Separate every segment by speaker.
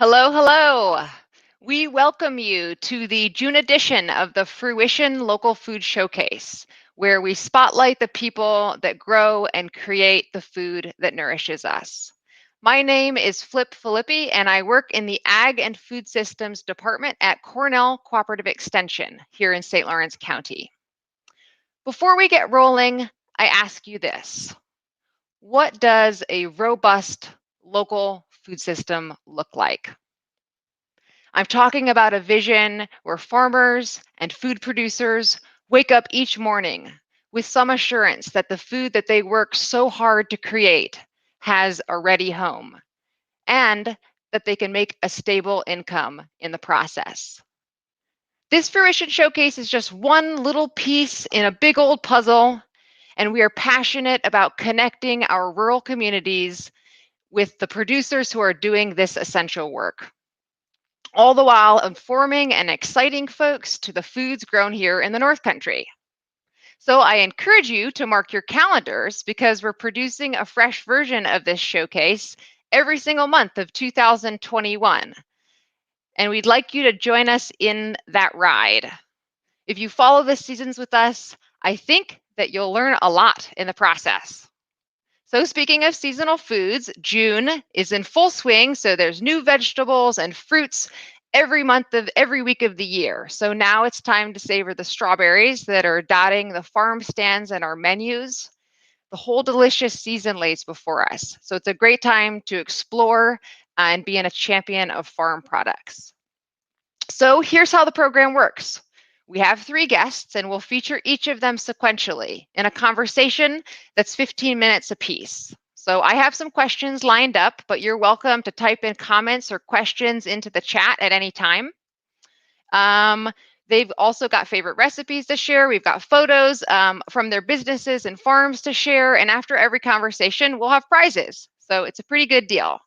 Speaker 1: Hello, hello. We welcome you to the June edition of the Fruition Local Food Showcase, where we spotlight the people that grow and create the food that nourishes us. My name is Flip Filippi, and I work in the Ag and Food Systems Department at Cornell Cooperative Extension here in St. Lawrence County. Before we get rolling, I ask you this. What does a robust local food system look like? I'm talking about a vision where farmers and food producers wake up each morning with some assurance that the food that they work so hard to create has a ready home and that they can make a stable income in the process. This Fruition Showcase is just one little piece in a big old puzzle, and we are passionate about connecting our rural communities with the producers who are doing this essential work, all the while informing and exciting folks to the foods grown here in the North Country. So I encourage you to mark your calendars because we're producing a fresh version of this showcase every single month of 2021. And we'd like you to join us in that ride. If you follow the seasons with us, I think that you'll learn a lot in the process. So speaking of seasonal foods, June is in full swing, so there's new vegetables and fruits every week of the year. So now it's time to savor the strawberries that are dotting the farm stands and our menus. The whole delicious season lays before us. So it's a great time to explore and be a champion of farm products. So here's how the program works. We have 3 guests, and we'll feature each of them sequentially in a conversation that's 15 minutes apiece. So I have some questions lined up, but you're welcome to type in comments or questions into the chat at any time. They've also got favorite recipes to share. We've got photos from their businesses and farms to share. And after every conversation, we'll have prizes. So it's a pretty good deal.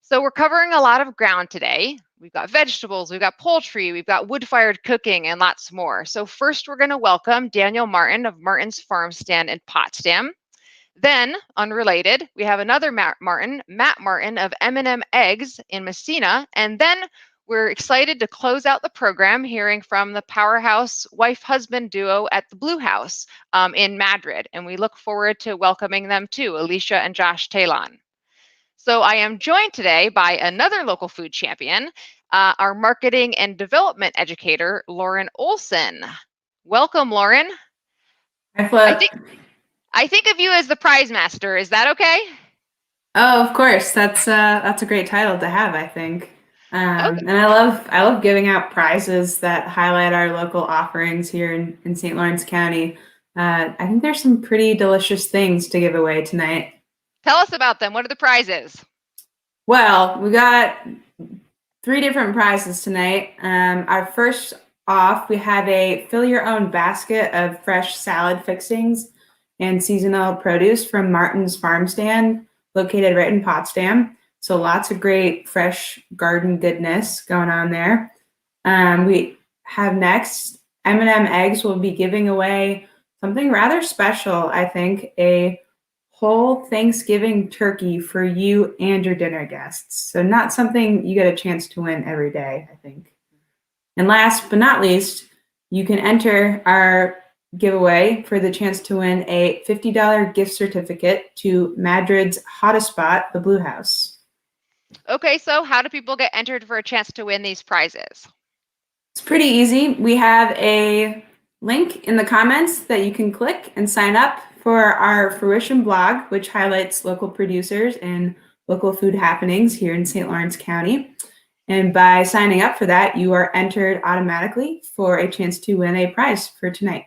Speaker 1: So we're covering a lot of ground today. We've got vegetables, we've got poultry, we've got wood-fired cooking, and lots more. So first, we're going to welcome Daniel Martin of Martin's Farmstand in Potsdam. Then, unrelated, we have another Matt Martin of M&M Eggs in Massena. And then we're excited to close out the program hearing from the powerhouse wife-husband duo at the Blue House in Madrid. And we look forward to welcoming them too, Alicia and Josh Taillon. So I am joined today by another local food champion, our marketing and development educator, Lauren Olson. Welcome, Lauren.
Speaker 2: Hi, Flip.
Speaker 1: I think of you as the prize master. Is that okay?
Speaker 2: Oh, of course. That's a great title to have, I think.
Speaker 1: Okay.
Speaker 2: And I love giving out prizes that highlight our local offerings here in St. Lawrence County. I think there's some pretty delicious things to give away tonight.
Speaker 1: Tell us about them. What are the prizes?
Speaker 2: Well, we got 3 different prizes tonight. Our first off, we have a fill your own basket of fresh salad fixings and seasonal produce from Martin's Farmstand, located right in Potsdam. So lots of great fresh garden goodness going on there. We have next, M&M Eggs will be giving away something rather special, I think, a whole Thanksgiving turkey for you and your dinner guests. So not something you get a chance to win every day, I think. And last but not least, you can enter our giveaway for the chance to win a $50 gift certificate to Madrid's hottest spot, the Blue House.
Speaker 1: Okay, so how do people get entered for a chance to win these prizes?
Speaker 2: It's pretty easy. We have a link in the comments that you can click and sign up for our Fruition blog, which highlights local producers and local food happenings here in St. Lawrence County. And by signing up for that, you are entered automatically for a chance to win a prize for tonight.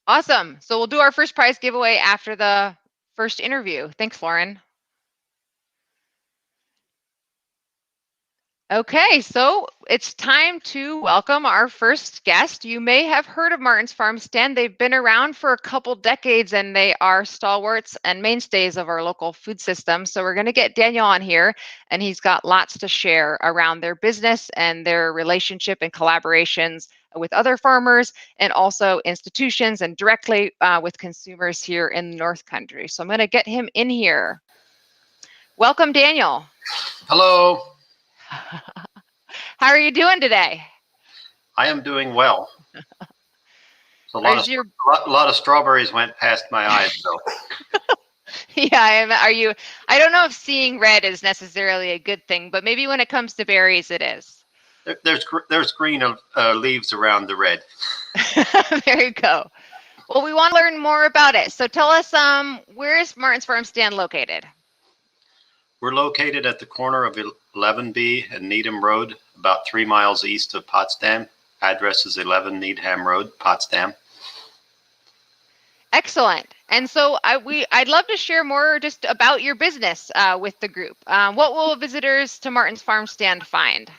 Speaker 1: Awesome. So we'll do our first prize giveaway after the first interview. Thanks, Lauren. Okay, so it's time to welcome our first guest. You may have heard of Martin's Farmstand. They've been around for a couple decades and they are stalwarts and mainstays of our local food system. So we're going to get Daniel on here, and he's got lots to share around their business and their relationship and collaborations with other farmers and also institutions and directly with consumers here in the North Country. So I'm going to get him in here. Welcome, Daniel.
Speaker 3: Hello.
Speaker 1: How are you doing today?
Speaker 3: I am doing well. A
Speaker 1: Is your
Speaker 3: lot of strawberries went past my eyes, though.
Speaker 1: yeah, are you? I don't know if seeing red is necessarily a good thing, but maybe when it comes to berries, it is.
Speaker 3: There's green leaves around the red.
Speaker 1: There you go. Well, we want to learn more about it. So tell us, where is Martin's Farmstand located?
Speaker 3: We're located at the corner of 11B and Needham Road, about 3 miles east of Potsdam. Address is 11 Needham Road, Potsdam.
Speaker 1: Excellent. And so I'd love to share more just about your business with the group. What will visitors to Martin's Farmstand find?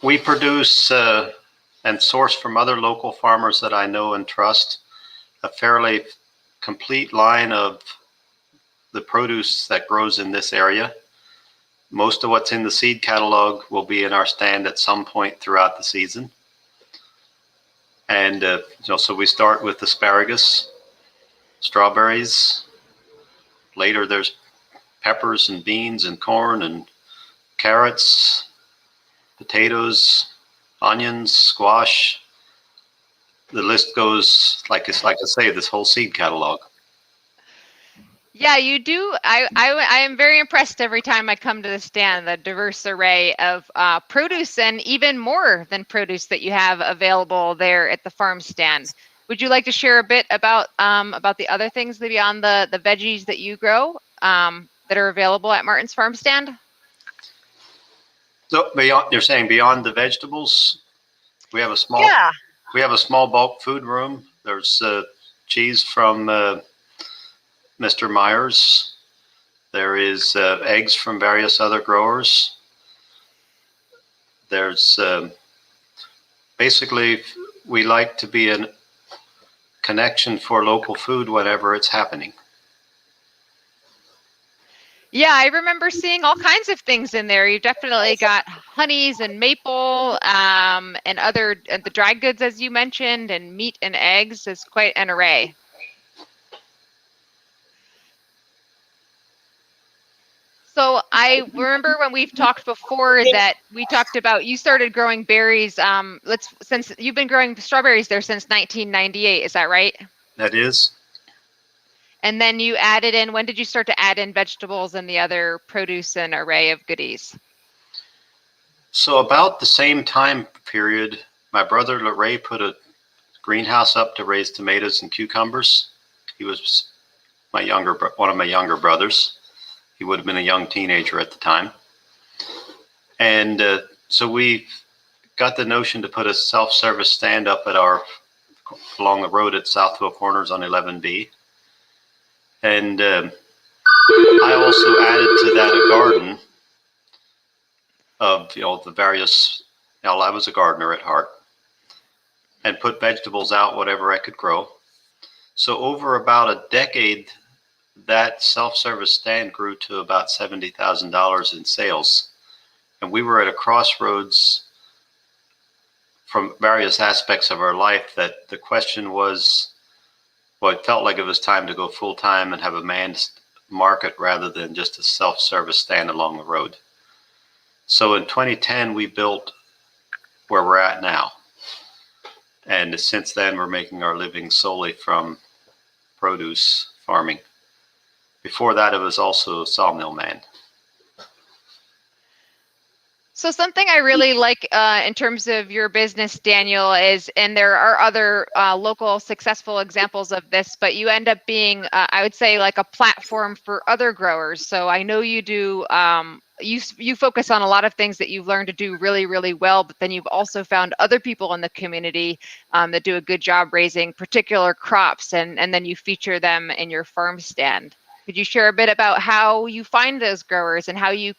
Speaker 3: We produce and source from other local farmers that I know and trust a fairly complete line of the produce that grows in this area. Most of what's in the seed catalog will be in our stand at some point throughout the season. And so we start with asparagus, strawberries. Later there's peppers and beans and corn and carrots, potatoes, onions, squash. The list goes, like I say, this whole seed catalog.
Speaker 1: Yeah, you do. I am very impressed every time I come to the stand, the diverse array of produce and even more than produce that you have available there at the farm stand. Would you like to share a bit about the other things beyond the veggies that you grow that are available at Martin's Farm Stand?
Speaker 3: So you're saying beyond the vegetables, we have a small bulk food room. There's cheese from Mr. Myers. There is eggs from various other growers. There's basically, we like to be a connection for local food whenever it's happening.
Speaker 1: Yeah, I remember seeing all kinds of things in there. You've definitely got honeys and maple and the dry goods, as you mentioned, and meat and eggs is quite an array. So I remember when we've talked before that we talked about you started growing berries. Since you've been growing strawberries there since 1998, is that right?
Speaker 3: That is.
Speaker 1: And then you added in, when did you start to add in vegetables and the other produce and array of goodies?
Speaker 3: So about the same time period, my brother LaRay put a greenhouse up to raise tomatoes and cucumbers. He was one of my younger brothers. He would have been a young teenager at the time. And so we got the notion to put a self-service stand up along the road at Southville Corners on 11B. And I also added to that a garden of the various. I was a gardener at heart, and put vegetables out whatever I could grow. So over about a decade, that self-service stand grew to about $70,000 in sales, and we were at a crossroads from various aspects of our life. That the question was. Well, it felt like it was time to go full time and have a manned market rather than just a self-service stand along the road. So in 2010, we built where we're at now. And since then, we're making our living solely from produce farming. Before that, it was also a sawmill man.
Speaker 1: So something I really like in terms of your business, Daniel, is, and there are other local successful examples of this, but you end up being, I would say, like a platform for other growers. So I know you do, you focus on a lot of things that you've learned to do really, really well, but then you've also found other people in the community that do a good job raising particular crops, and then you feature them in your farm stand. Could you share a bit about how you find those growers and how you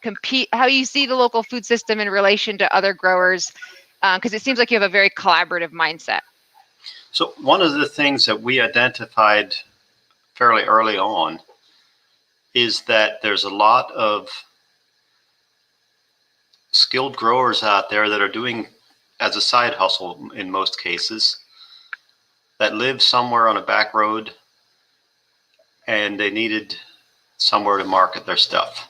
Speaker 1: compete, how you see the local food system in relation to other growers, because it seems like you have a very collaborative mindset.
Speaker 3: So one of the things that we identified fairly early on is that there's a lot of skilled growers out there that are doing as a side hustle in most cases, that live somewhere on a back road and they needed somewhere to market their stuff.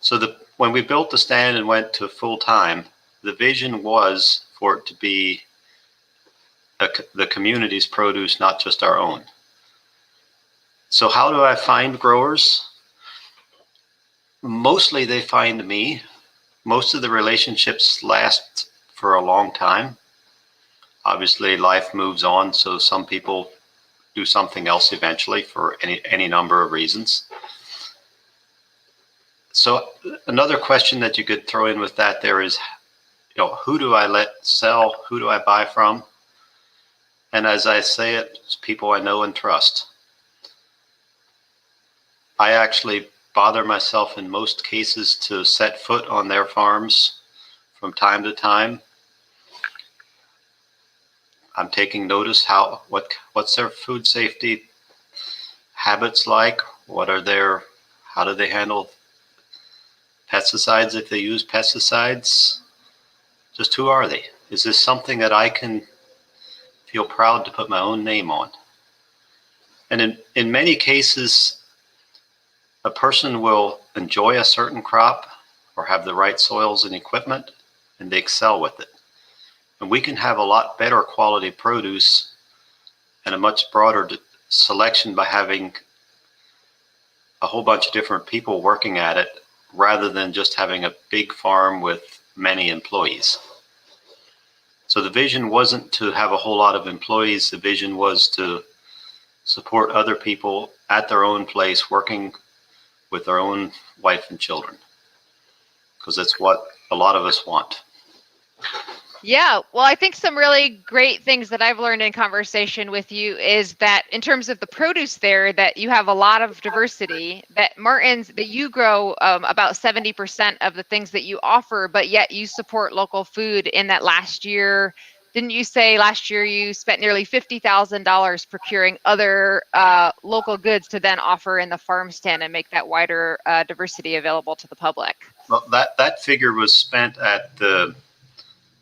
Speaker 3: So when we built the stand and went to full time, the vision was for it to be the community's produce, not just our own. So how do I find growers? Mostly they find me. Most of the relationships last for a long time. Obviously life moves on, so some people do something else eventually for any number of reasons. So another question that you could throw in with that there is, who do I let sell? Who do I buy from? And as I say it, it's people I know and trust. I actually bother myself in most cases to set foot on their farms from time to time. I'm taking notice what's their food safety habits like? How do they handle pesticides if they use pesticides? Just who are they? Is this something that I can feel proud to put my own name on? And in many cases, a person will enjoy a certain crop or have the right soils and equipment, and they excel with it. And we can have a lot better quality produce and a much broader selection by having a whole bunch of different people working at it rather than just having a big farm with many employees. So the vision wasn't to have a whole lot of employees. The vision was to support other people at their own place, working with their own wife and children, because that's what a lot of us want.
Speaker 1: Yeah, well, I think some really great things that I've learned in conversation with you is that in terms of the produce there, that you have a lot of diversity, that that you grow about 70% of the things that you offer, but yet you support local food. In that last year, didn't you say last year you spent nearly $50,000 procuring other local goods to then offer in the farm stand and make that wider diversity available to the public?
Speaker 3: Well, that figure was spent at the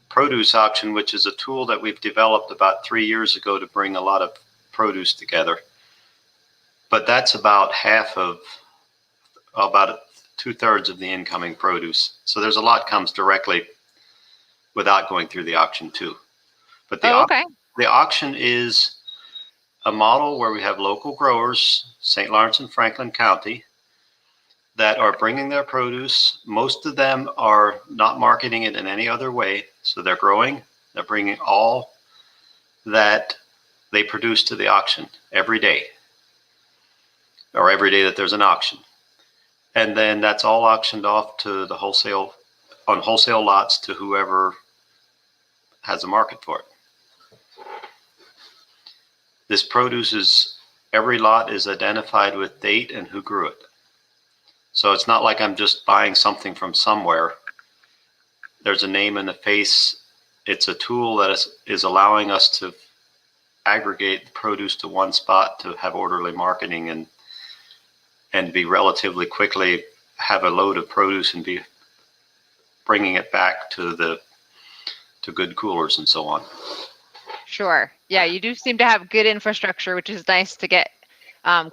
Speaker 3: produce auction, which is a tool that we've developed about 3 years ago to bring a lot of produce together. But that's about about 2/3 of the incoming produce. So there's a lot comes directly without going through the auction too. But the auction is a model where we have local growers, St. Lawrence and Franklin County, that are bringing their produce. Most of them are not marketing it in any other way. So they're growing, they're bringing all that they produce to the auction every day, or every day that there's an auction. And then that's all auctioned off to the wholesale lots to whoever has a market for it. This produce every lot is identified with date and who grew it. So it's not like I'm just buying something from somewhere. There's a name and a face. It's a tool that is allowing us to aggregate produce to one spot to have orderly marketing and be relatively quickly have a load of produce and be bringing it back to good coolers and so on.
Speaker 1: Sure. Yeah, you do seem to have good infrastructure, which is nice to get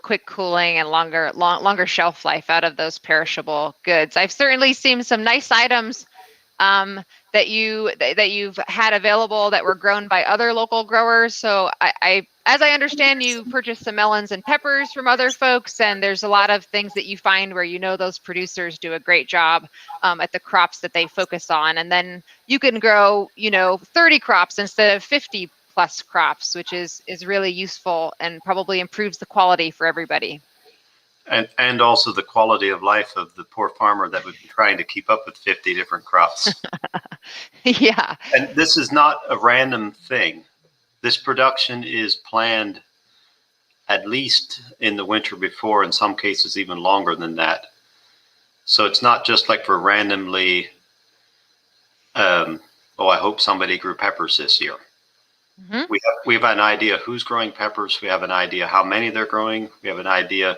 Speaker 1: quick cooling and longer shelf life out of those perishable goods. I've certainly seen some nice items that you've had available that were grown by other local growers. So as I understand, you purchased some melons and peppers from other folks, and there's a lot of things that you find where those producers do a great job at the crops that they focus on, and then you can grow 30 crops instead of 50 plus crops, which is really useful and probably improves the quality for everybody.
Speaker 3: And also the quality of life of the poor farmer that would be trying to keep up with 50 different crops.
Speaker 1: Yeah.
Speaker 3: And this is not a random thing. This production is planned at least in the winter before, in some cases even longer than that. So it's not just like we're randomly, I hope somebody grew peppers this year. Mm-hmm. We have an idea who's growing peppers. We have an idea how many they're growing. We have an idea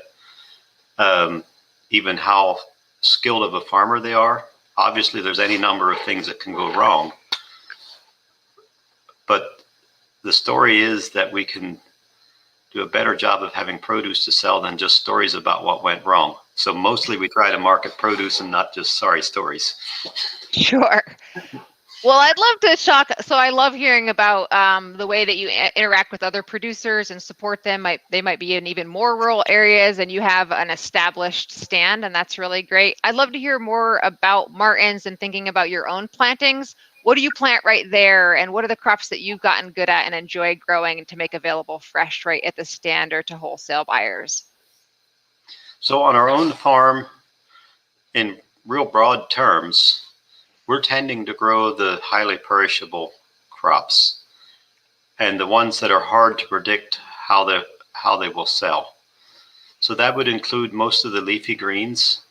Speaker 3: even how skilled of a farmer they are. Obviously, there's any number of things that can go wrong. But the story is that we can do a better job of having produce to sell than just stories about what went wrong. So mostly we try to market produce and not just sorry stories.
Speaker 1: Sure. Well, I'd love to so I love hearing about the way that you interact with other producers and support them. They might be in even more rural areas and you have an established stand, and that's really great. I'd love to hear more about Martin's and thinking about your own plantings. What do you plant right there, and what are the crops that you've gotten good at and enjoy growing to make available fresh right at the stand or to wholesale buyers?
Speaker 3: So on our own farm, in real broad terms, we're tending to grow the highly perishable crops and the ones that are hard to predict how they will sell. So that would include most of the leafy greens.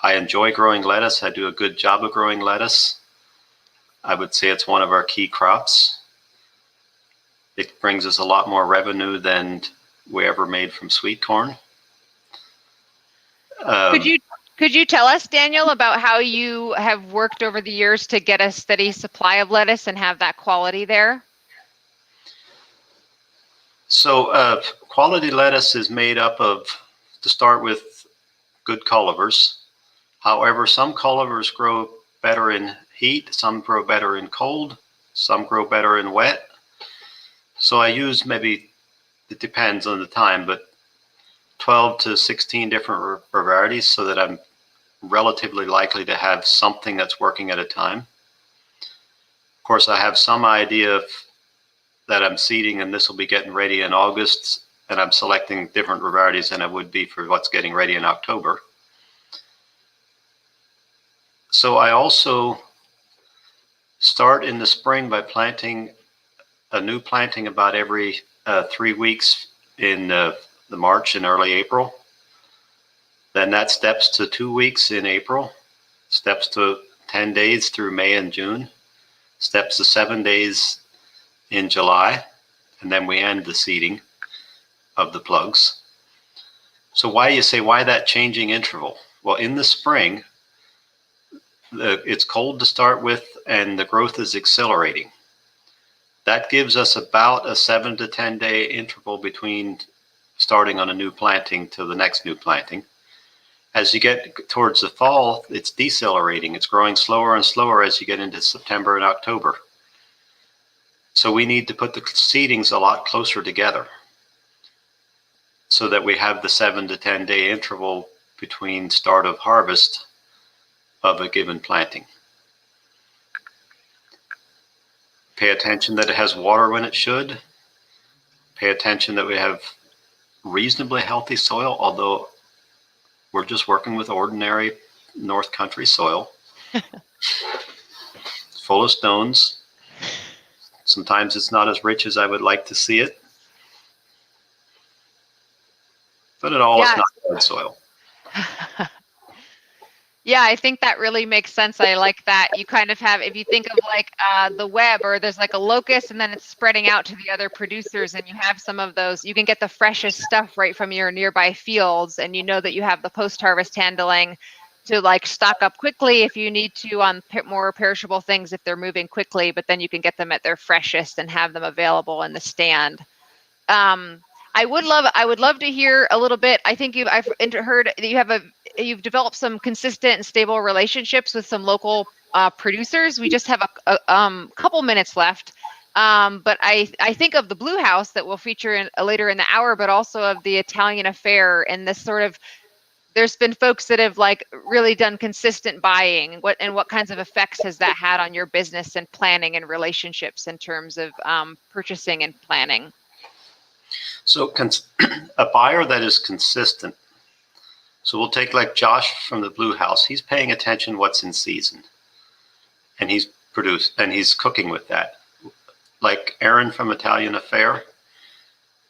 Speaker 3: I enjoy growing lettuce. I do a good job of growing lettuce. I would say it's one of our key crops. It brings us a lot more revenue than we ever made from sweet corn.
Speaker 1: Could you tell us, Daniel, about how you have worked over the years to get a steady supply of lettuce and have that quality there?
Speaker 3: So quality lettuce is made up of, to start with, good cullivers. However, some cullivers grow better in heat, some grow better in cold, some grow better in wet. So I use maybe, it depends on the time, but 12 to 16 different varieties so that I'm relatively likely to have something that's working at a time. Of course, I have some idea that I'm seeding and this will be getting ready in August, and I'm selecting different varieties than I would be for what's getting ready in October. So I also start in the spring by planting a new planting about every 3 weeks in the March and early April. Then that steps to 2 weeks in April, steps to 10 days through May and June, steps to 7 days in July, and then we end the seeding of the plugs. So why that changing interval? Well, in the spring, it's cold to start with and the growth is accelerating. That gives us about a 7 to 10 day interval between starting on a new planting to the next new planting. As you get towards the fall, it's decelerating. It's growing slower and slower as you get into September and October. So we need to put the seedings a lot closer together so that we have the 7 to 10 day interval between start of harvest of a given planting. Pay attention that it has water when it should. Pay attention that we have reasonably healthy soil, although we're just working with ordinary North Country soil. Full of stones. Sometimes it's not as rich as I would like to see it. But it all is not bad soil.
Speaker 1: Yeah, I think that really makes sense. I like that. You kind of have, if you think of like the web, or there's like a locust and then it's spreading out to the other producers, and you have some of those, you can get the freshest stuff right from your nearby fields, and you know that you have the post-harvest handling to like stock up quickly if you need to on more perishable things if they're moving quickly, but then you can get them at their freshest and have them available in the stand. I would love to hear a little bit. I think I've heard that you've developed some consistent and stable relationships with some local producers. We just have a couple minutes left, but I think of the Blue House that we'll feature later in the hour, but also of the Italian Affair and this sort of. There's been folks that have like really done consistent buying. What kinds of effects has that had on your business and planning and relationships in terms of purchasing and planning?
Speaker 3: So a buyer that is consistent. So we'll take like Josh from the Blue House. He's paying attention what's in season, and he's cooking with that. Like Aaron from Italian Affair,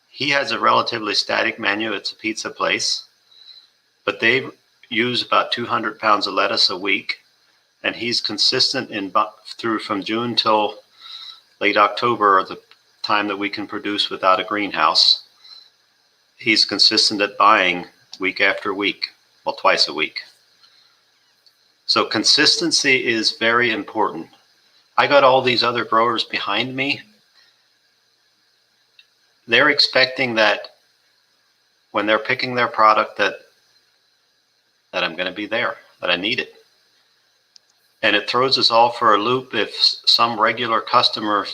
Speaker 3: he has a relatively static menu. It's a pizza place, but they use about 200 pounds of lettuce a week, and he's consistent through from June till late October, or the time that we can produce without a greenhouse. He's consistent at buying week after week, well, twice a week. So consistency is very important. I got all these other growers behind me. They're expecting that when they're picking their product, that that I'm going to be there, that I need it. And it throws us all for a loop if some regular customer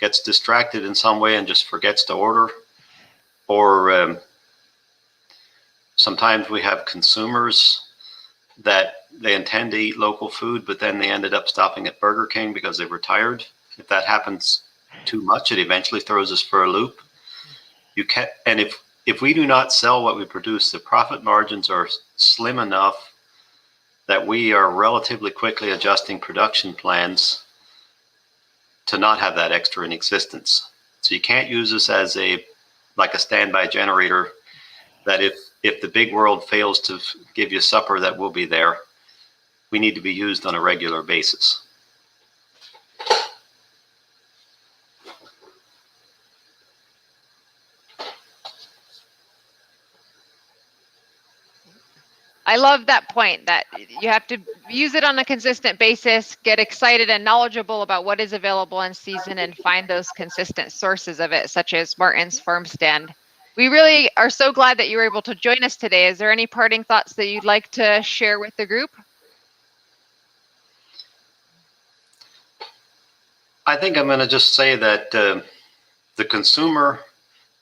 Speaker 3: gets distracted in some way and just forgets to order, or sometimes we have consumers that they intend to eat local food, but then they ended up stopping at Burger King because they were tired. If that happens too much, it eventually throws us for a loop. And if we do not sell what we produce, the profit margins are slim enough that we are relatively quickly adjusting production plans to not have that extra in existence. So you can't use this as like a standby generator that if the big world fails to give you supper, that will be there. We need to be used on a regular basis.
Speaker 1: I love that point that you have to use it on a consistent basis, get excited and knowledgeable about what is available in season, and find those consistent sources of it, such as Martin's Farmstand. We really are so glad that you were able to join us today. Is there any parting thoughts that you'd like to share with the group?
Speaker 3: I think I'm going to just say that the consumer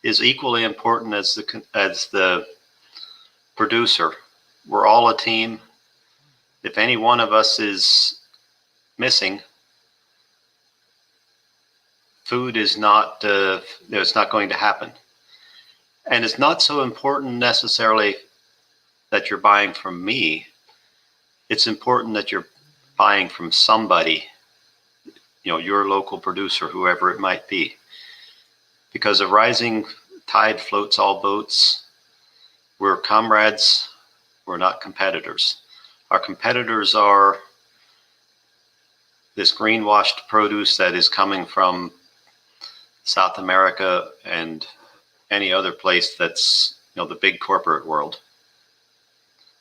Speaker 3: is equally important as the producer. We're all a team. If any one of us is missing, food is not, it's not going to happen. And it's not so important necessarily that you're buying from me. It's important that you're buying from somebody, your local producer, whoever it might be. Because a rising tide floats all boats. We're comrades. We're not competitors. Our competitors are this greenwashed produce that is coming from South America and any other place that's, the big corporate world.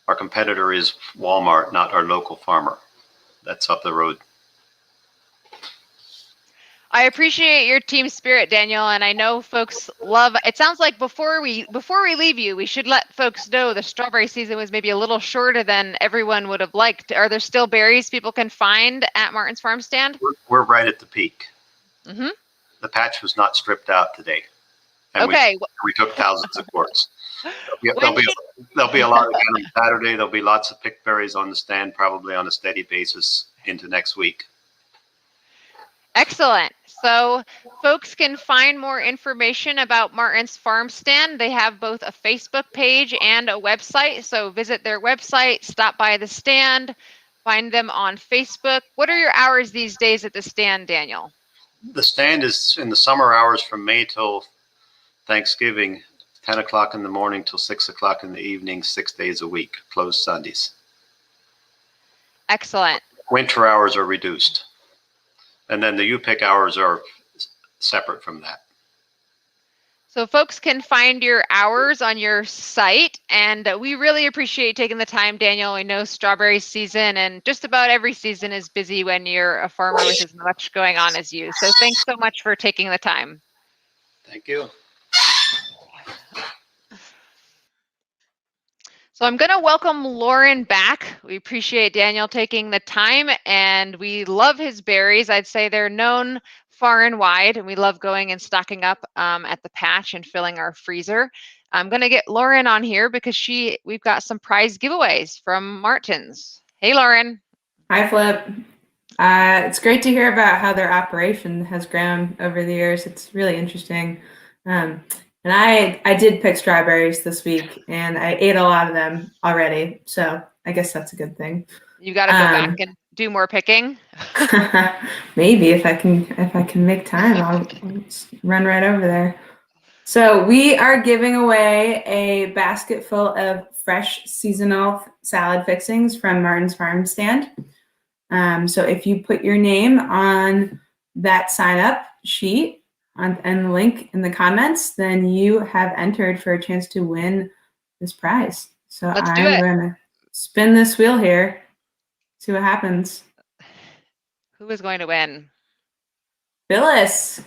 Speaker 3: Our competitor is Walmart, not our local farmer. That's up the road.
Speaker 1: I appreciate your team spirit, Daniel, and I know folks love. It sounds like before we leave you, we should let folks know the strawberry season was maybe a little shorter than everyone would have liked. Are there still berries people can find at Martin's Farmstand?
Speaker 3: We're right at the peak.
Speaker 1: Mm-hmm.
Speaker 3: The patch was not stripped out today, and
Speaker 1: okay.
Speaker 3: we took thousands of quarts. There'll be a lot again on Saturday. There'll be lots of picked berries on the stand, probably on a steady basis into next week.
Speaker 1: Excellent. So folks can find more information about Martin's Farmstand. They have both a Facebook page and a website. So visit their website, stop by the stand, find them on Facebook. What are your hours these days at the stand, Daniel?
Speaker 3: The stand is in the summer hours from May till Thanksgiving, 10 o'clock in the morning till 6 o'clock in the evening, 6 days a week, closed Sundays.
Speaker 1: Excellent.
Speaker 3: Winter hours are reduced. And then the U-pick hours are separate from that.
Speaker 1: So folks can find your hours on your site, and we really appreciate taking the time, Daniel. We know strawberry season and just about every season is busy when you're a farmer with as much going on as you. So thanks so much for taking the time.
Speaker 3: Thank you.
Speaker 1: So I'm going to welcome Lauren back. We appreciate Daniel taking the time, and we love his berries. I'd say they're known far and wide, and we love going and stocking up at the patch and filling our freezer. I'm going to get Lauren on here because we've got some prize giveaways from Martin's. Hey, Lauren.
Speaker 2: Hi, Flip. It's great to hear about how their operation has grown over the years. It's really interesting. And I did pick strawberries this week, and I ate a lot of them already. So I guess that's a good thing.
Speaker 1: You got to go back and do more picking.
Speaker 2: Maybe if I can make time, I'll run right over there. So we are giving away a basket full of fresh seasonal salad fixings from Martin's Farmstand. So if you put your name on that sign up sheet, and the link in the comments, then you have entered for a chance to win this prize. So I'm going to spin this wheel here, see what happens.
Speaker 1: Who is going to win?
Speaker 2: Phyllis.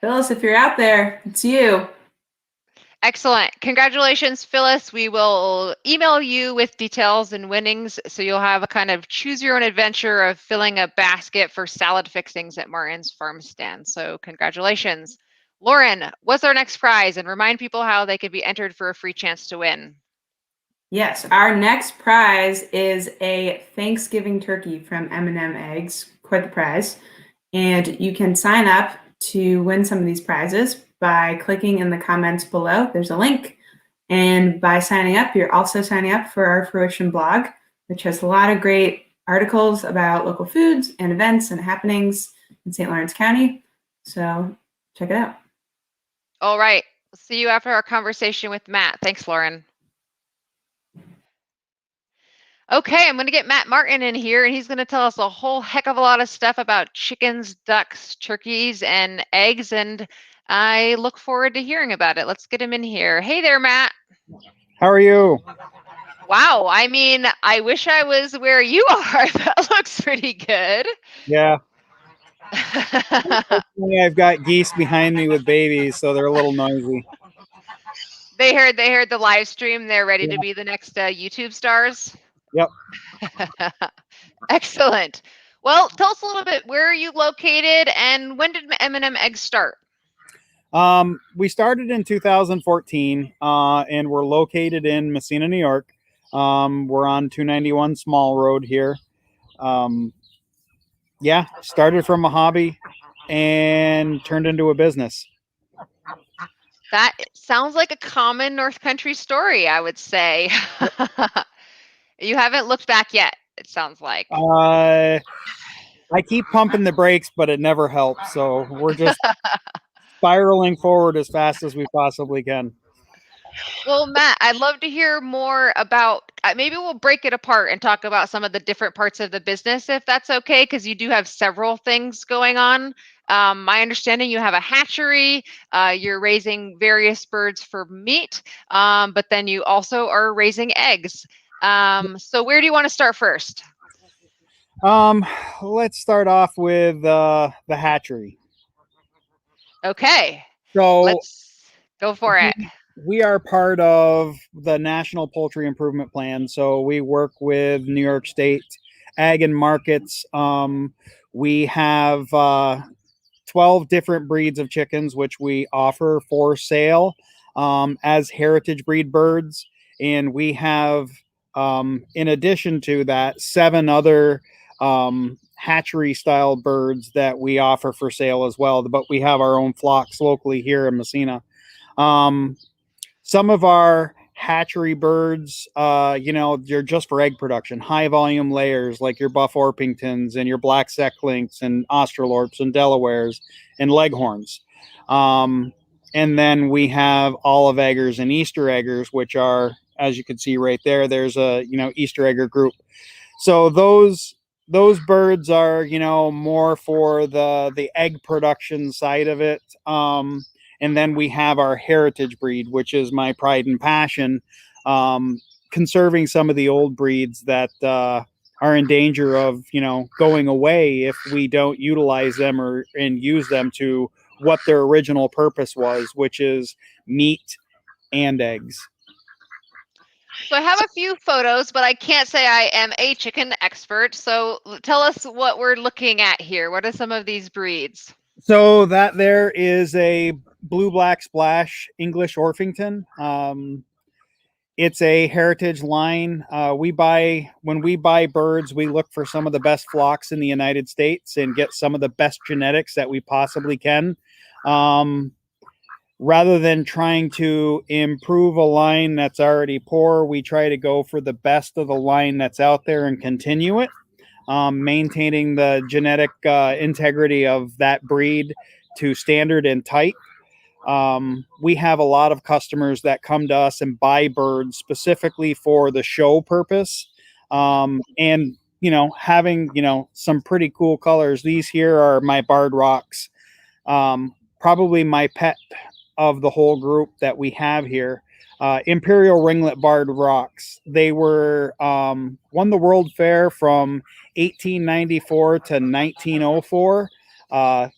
Speaker 2: Phyllis, if you're out there, it's you.
Speaker 1: Excellent. Congratulations, Phyllis. We will email you with details and winnings, so you'll have a kind of choose your own adventure of filling a basket for salad fixings at Martin's Farmstand. So congratulations. Lauren, what's our next prize? And remind people how they could be entered for a free chance to win.
Speaker 2: Yes, our next prize is a Thanksgiving turkey from M&M Eggs, quite the prize. And you can sign up to win some of these prizes by clicking in the comments below. There's a link. And by signing up, you're also signing up for our Fruition blog, which has a lot of great articles about local foods and events and happenings in St. Lawrence County. So check it out.
Speaker 1: All right. See you after our conversation with Matt. Thanks, Lauren. Okay, I'm going to get Matt Martin in here, and he's going to tell us a whole heck of a lot of stuff about chickens, ducks, turkeys, and eggs, and I look forward to hearing about it. Let's get him in here. Hey there, Matt.
Speaker 4: How are you?
Speaker 1: Wow, I mean, I wish I was where you are. That looks pretty good.
Speaker 4: Yeah. I've got geese behind me with babies, so they're a little noisy.
Speaker 1: They heard the live stream. They're ready to be the next YouTube stars.
Speaker 4: Yep.
Speaker 1: Excellent. Well, tell us a little bit, where are you located and when did M&M Eggs start?
Speaker 4: We started in 2014 and we're located in Massena, New York. We're on 291 Small Road here. Yeah, started from a hobby and turned into a business.
Speaker 1: That sounds like a common North Country story, I would say. You haven't looked back yet, it sounds like.
Speaker 4: I keep pumping the brakes, but it never helps. So we're just spiraling forward as fast as we possibly can.
Speaker 1: Well, Matt, I'd love to hear more about, maybe we'll break it apart and talk about some of the different parts of the business, if that's okay, because you do have several things going on. My understanding, you have a hatchery, you're raising various birds for meat, but then you also are raising eggs. So where do you want to start first?
Speaker 4: Let's start off with the hatchery.
Speaker 1: Okay,
Speaker 4: so
Speaker 1: let's go for it.
Speaker 4: We are part of the National Poultry Improvement Plan. So we work with New York State Ag and Markets. We have 12 different breeds of chickens, which we offer for sale as heritage breed birds. And we have, in addition to that, 7 other hatchery style birds that we offer for sale as well. But we have our own flocks locally here in Massena. Some of our hatchery birds, they're just for egg production, high volume layers like your Buff Orpingtons and your Black Secklinks and Australorps and Delawares and Leghorns. And then we have olive eggers and Easter eggers, which are, as you can see right there, there's a, Easter egger group. So those birds are, more for the egg production side of it. And then we have our heritage breed, which is my pride and passion, conserving some of the old breeds that are in danger of, going away if we don't utilize them and use them to what their original purpose was, which is meat and eggs.
Speaker 1: So I have a few photos, but I can't say I am a chicken expert. So tell us what we're looking at here. What are some of these breeds?
Speaker 4: So that there is a blue black splash English Orpington. It's a heritage line. When we buy birds, we look for some of the best flocks in the United States and get some of the best genetics that we possibly can. Rather than trying to improve a line that's already poor, we try to go for the best of the line that's out there and continue it, maintaining the genetic integrity of that breed to standard and type. We have a lot of customers that come to us and buy birds specifically for the show purpose. And, having, some pretty cool colors. These here are my barred rocks. Probably my pet of the whole group that we have here. Imperial ringlet barred rocks. They were won the World Fair from 1894 to 1904.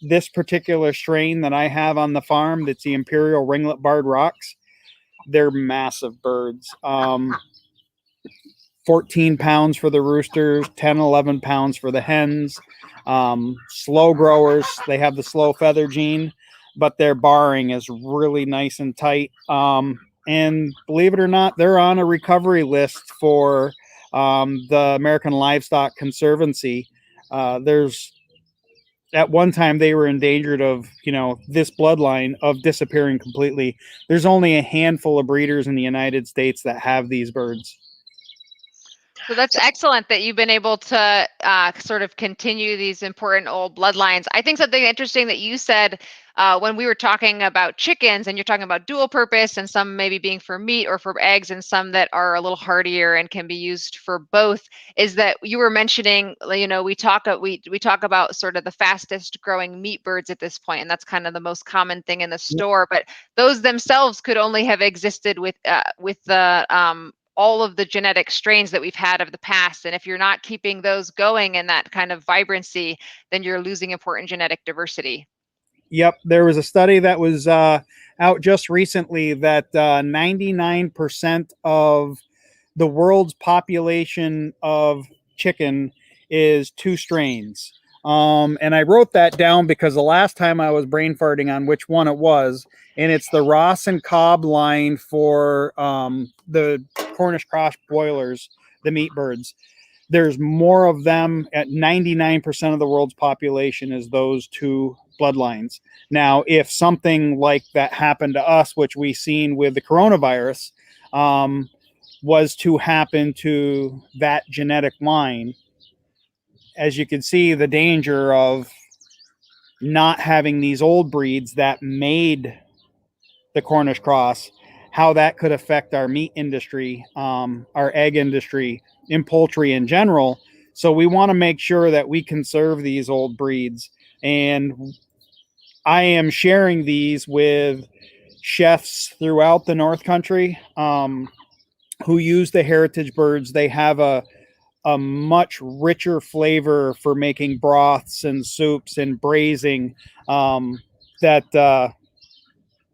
Speaker 4: This particular strain that I have on the farm, that's the Imperial ringlet barred rocks. They're massive birds. 14 pounds for the roosters, 10, 11 pounds for the hens. Slow growers, they have the slow feather gene, but their barring is really nice and tight. And believe it or not, they're on a recovery list for the American Livestock Conservancy. There's at one time they were endangered of, this bloodline of disappearing completely. There's only a handful of breeders in the United States that have these birds.
Speaker 1: So that's excellent that you've been able to sort of continue these important old bloodlines. I think something interesting that you said when we were talking about chickens, and you're talking about dual purpose and some maybe being for meat or for eggs and some that are a little hardier and can be used for both, is that you were mentioning, we talk about sort of the fastest growing meat birds at this point, and that's kind of the most common thing in the store, but those themselves could only have existed with the all of the genetic strains that we've had of the past. And if you're not keeping those going in that kind of vibrancy, then you're losing important genetic diversity.
Speaker 4: Yep. There was a study that was out just recently that 99% of the world's population of chicken is two strains. And I wrote that down because the last time I was brain farting on which one it was, and it's the Ross and Cobb line for the Cornish cross broilers, the meat birds. There's more of them at 99% of the world's population is those two bloodlines. Now, if something like that happened to us, which we seen with the coronavirus, was to happen to that genetic line, as you can see, the danger of not having these old breeds that made the Cornish cross, how that could affect our meat industry, our egg industry, in poultry in general. So we want to make sure that we conserve these old breeds. And I am sharing these with chefs throughout the North Country who use the heritage birds. They have a much richer flavor for making broths and soups and braising that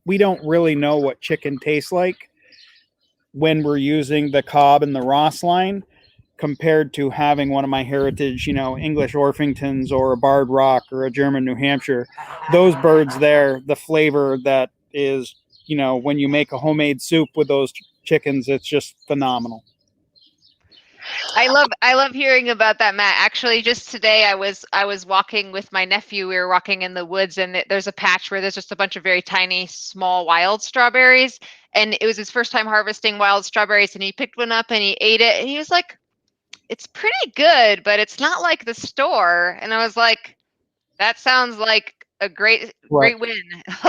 Speaker 4: we don't really know what chicken tastes like when we're using the Cobb and the Ross line compared to having one of my heritage, English Orpingtons or a Barred Rock or a German New Hampshire. Those birds there, the flavor that is, when you make a homemade soup with those chickens, it's just phenomenal.
Speaker 1: I love hearing about that, Matt. Actually, just today I was walking with my nephew. We were walking in the woods, and there's a patch where there's just a bunch of very tiny, small wild strawberries. And it was his first time harvesting wild strawberries, and he picked one up and he ate it, and he was like, "It's pretty good, but it's not like the store." And I was like, "That sounds like a great win,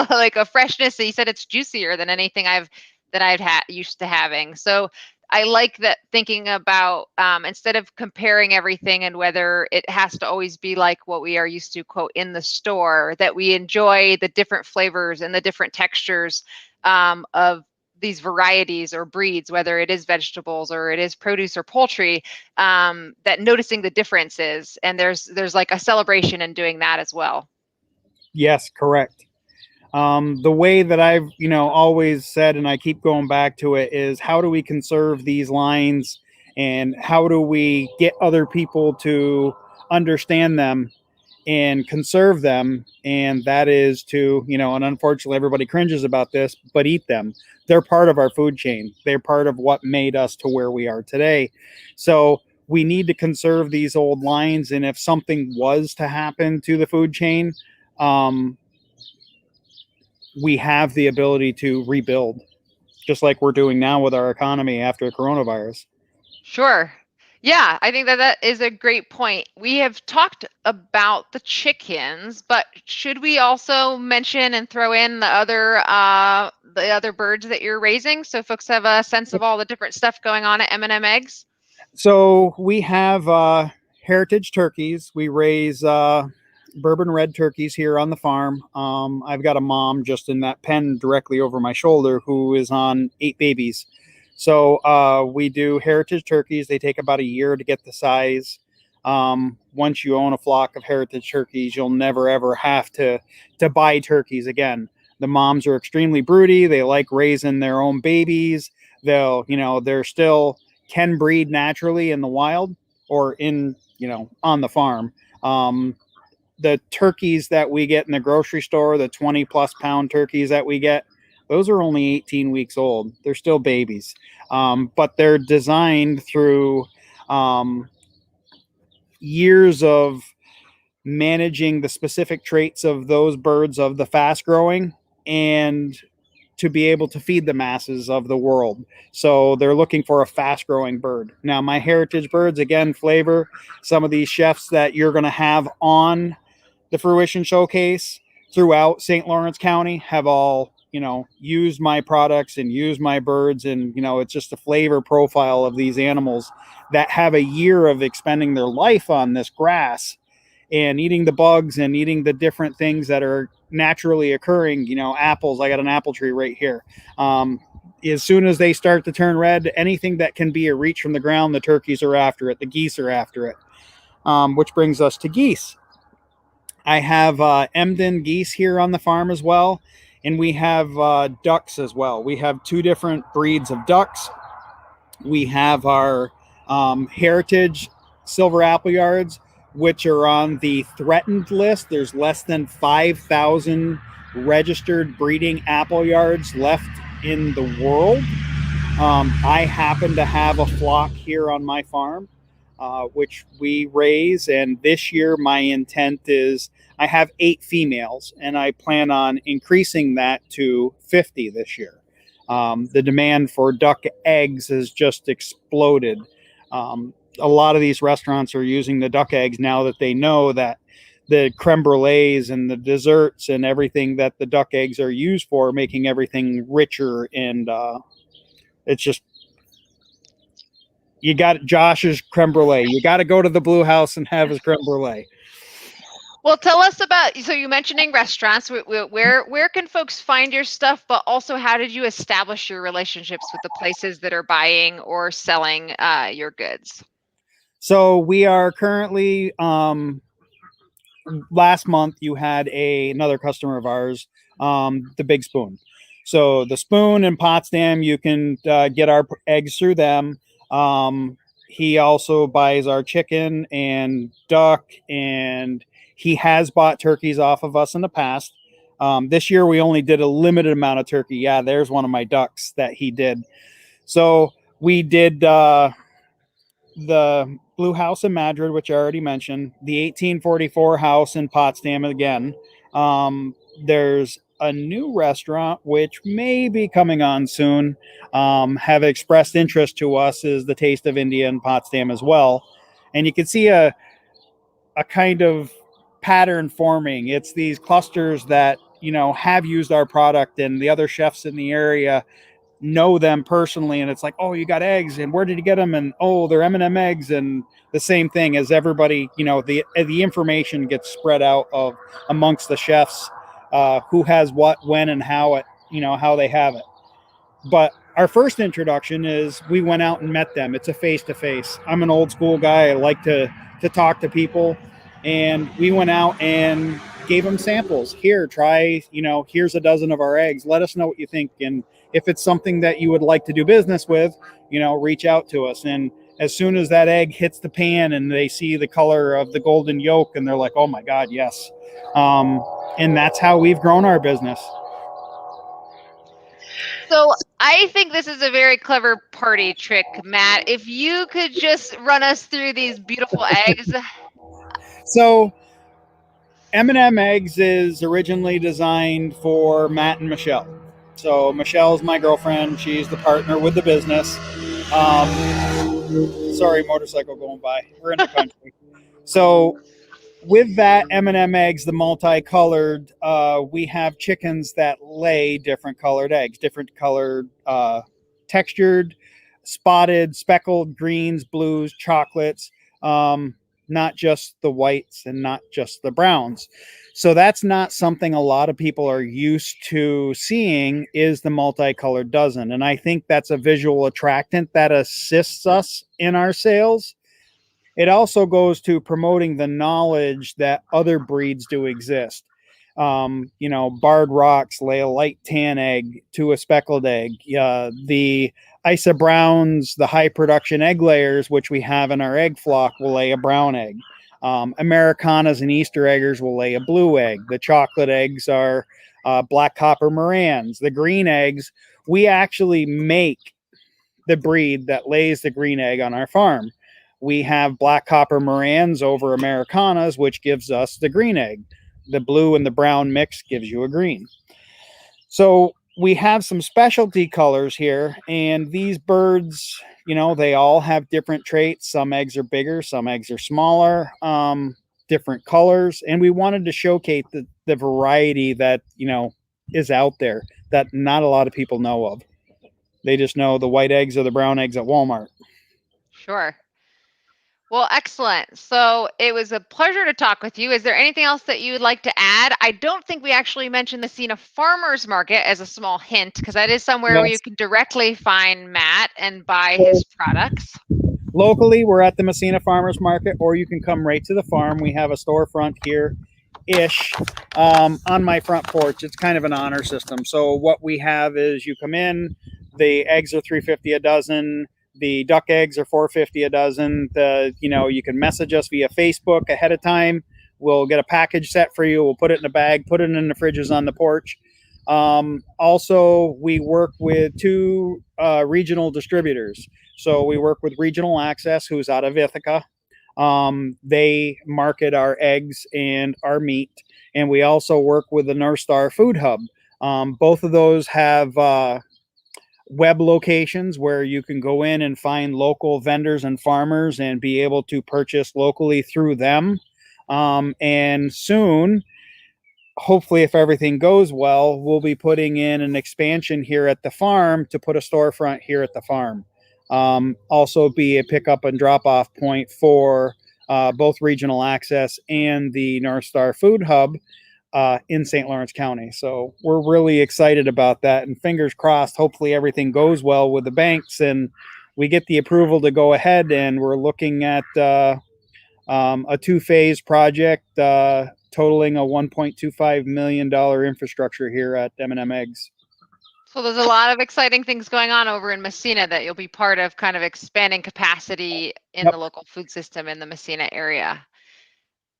Speaker 1: like a freshness." He said it's juicier than anything I've had used to having. So I like that, thinking about instead of comparing everything and whether it has to always be like what we are used to, quote, in the store, that we enjoy the different flavors and the different textures of these varieties or breeds, whether it is vegetables or it is produce or poultry, that noticing the differences, and there's like a celebration in doing that as well.
Speaker 4: Yes, correct. The way that I've, always said, and I keep going back to it, is how do we conserve these lines and how do we get other people to understand them and conserve them? And that is to, and unfortunately everybody cringes about this, but eat them. They're part of our food chain. They're part of what made us to where we are today. So we need to conserve these old lines. And if something was to happen to the food chain, we have the ability to rebuild, just like we're doing now with our economy after the coronavirus.
Speaker 1: Sure. Yeah, I think that is a great point. We have talked about the chickens, but should we also mention and throw in the other birds that you're raising, so folks have a sense of all the different stuff going on at M&M Eggs?
Speaker 4: So we have heritage turkeys. We raise bourbon red turkeys here on the farm. I've got a mom just in that pen directly over my shoulder who is on 8 babies. So we do heritage turkeys. They take about a year to get the size. Once you own a flock of heritage turkeys, you'll never ever have to buy turkeys again. The moms are extremely broody. They like raising their own babies. They're still can breed naturally in the wild or on the farm. The turkeys that we get in the grocery store, the 20 plus pound turkeys that we get, those are only 18 weeks old. They're still babies. But they're designed through years of managing the specific traits of those birds of the fast growing and to be able to feed the masses of the world. So they're looking for a fast growing bird. Now, my heritage birds, again, flavor. Some of these chefs that you're going to have on the Fruition Showcase throughout St. Lawrence County have all, used my products and used my birds. And, it's just a flavor profile of these animals that have a year of expending their life on this grass and eating the bugs and eating the different things that are naturally occurring. Apples. I got an apple tree right here. As soon as they start to turn red, anything that can be a reach from the ground, the turkeys are after it. The geese are after it. Which brings us to geese. I have Emden geese here on the farm as well. And we have ducks as well. We have two different breeds of ducks. We have our heritage silver appleyards, which are on the threatened list. There's less than 5,000 registered breeding appleyards left in the world. I happen to have a flock here on my farm, which we raise. And this year, my intent is I have 8 females, and I plan on increasing that to 50 this year. The demand for duck eggs has just exploded. A lot of these restaurants are using the duck eggs now that they know that the creme brulees and the desserts and everything that the duck eggs are used for, making everything richer. And it's just, you got Josh's creme brulee. You got to go to the Blue House and have his creme brulee.
Speaker 1: Well, tell us about, so you mentioning restaurants, where can folks find your stuff, but also how did you establish your relationships with the places that are buying or selling your goods?
Speaker 4: So we are currently, last month you had another customer of ours, the Big Spoon. So the Spoon in Potsdam, you can get our eggs through them. He also buys our chicken and duck, and he has bought turkeys off of us in the past. This year we only did a limited amount of turkey. Yeah, there's one of my ducks that he did. So we did the Blue House in Madrid, which I already mentioned, the 1844 house in Potsdam again. There's a new restaurant, which may be coming on soon, have expressed interest to us, is the Taste of India in Potsdam as well. And you can see a kind of pattern forming. It's these clusters that, have used our product, and the other chefs in the area know them personally, and it's like, oh, you got eggs, and where did you get them? And oh, they're M&M eggs. And the same thing as everybody, the information gets spread out of amongst the chefs, who has what, when, and how it, how they have it. But our first introduction is we went out and met them. It's a face-to-face. I'm an old school guy. I like to talk to people, and we went out and gave them samples. Here, try, here's a dozen of our eggs. Let us know what you think. And if it's something that you would like to do business with, reach out to us. And as soon as that egg hits the pan and they see the color of the golden yolk, and they're like, oh my God, yes. And that's how we've grown our business.
Speaker 1: So I think this is a very clever party trick, Matt. If you could just run us through these beautiful eggs.
Speaker 4: So M&M Eggs is originally designed for Matt and Michelle. So Michelle's my girlfriend. She's the partner with the business. Sorry, motorcycle going by. We're in the country. So with that M&M eggs, the multicolored, we have chickens that lay different colored eggs, different colored, textured, spotted, speckled, greens, blues, chocolates, not just the whites and not just the browns. So that's not something a lot of people are used to seeing, is the multicolored dozen. And I think that's a visual attractant that assists us in our sales. It also goes to promoting the knowledge that other breeds do exist. Barred rocks lay a light tan egg to a speckled egg. The Isa Browns, the high production egg layers, which we have in our egg flock, will lay a brown egg. Americanas and Easter eggers will lay a blue egg. The chocolate eggs are black copper Morans. The green eggs, we actually make the breed that lays the green egg on our farm. We have black copper Morans over Americanas, which gives us the green egg. The blue and the brown mix gives you a green. So we have some specialty colors here, and these birds, they all have different traits. Some eggs are bigger, some eggs are smaller, different colors. And we wanted to showcase the variety that, is out there that not a lot of people know of. They just know the white eggs or the brown eggs at Walmart.
Speaker 1: Sure. Well, excellent. So it was a pleasure to talk with you. Is there anything else that you would like to add? I don't think we actually mentioned the Massena Farmers Market as a small hint, because that is somewhere where you can directly find Matt and buy his products.
Speaker 4: Locally, we're at the Massena Farmers Market, or you can come right to the farm. We have a storefront here-ish on my front porch. It's kind of an honor system. So what we have is you come in, the eggs are $3.50 a dozen. The duck eggs are $4.50 a dozen. You can message us via Facebook ahead of time. We'll get a package set for you. We'll put it in a bag, put it in the fridges on the porch. Also, we work with 2 regional distributors. So we work with Regional Access, who's out of Ithaca. They market our eggs and our meat. And we also work with the North Star Food Hub. Both of those have web locations where you can go in and find local vendors and farmers and be able to purchase locally through them. And soon, hopefully, if everything goes well, we'll be putting in an expansion here at the farm to put a storefront here at the farm. Also be a pickup and drop off point for both Regional Access and the North Star Food Hub in St. Lawrence County. So we're really excited about that, and fingers crossed, hopefully everything goes well with the banks and we get the approval to go ahead. And we're looking at a 2-phase project totaling a $1.25 million infrastructure here at M&M Eggs.
Speaker 1: So there's a lot of exciting things going on over in Massena that you'll be part of, kind of expanding capacity in the local food system in the Massena area.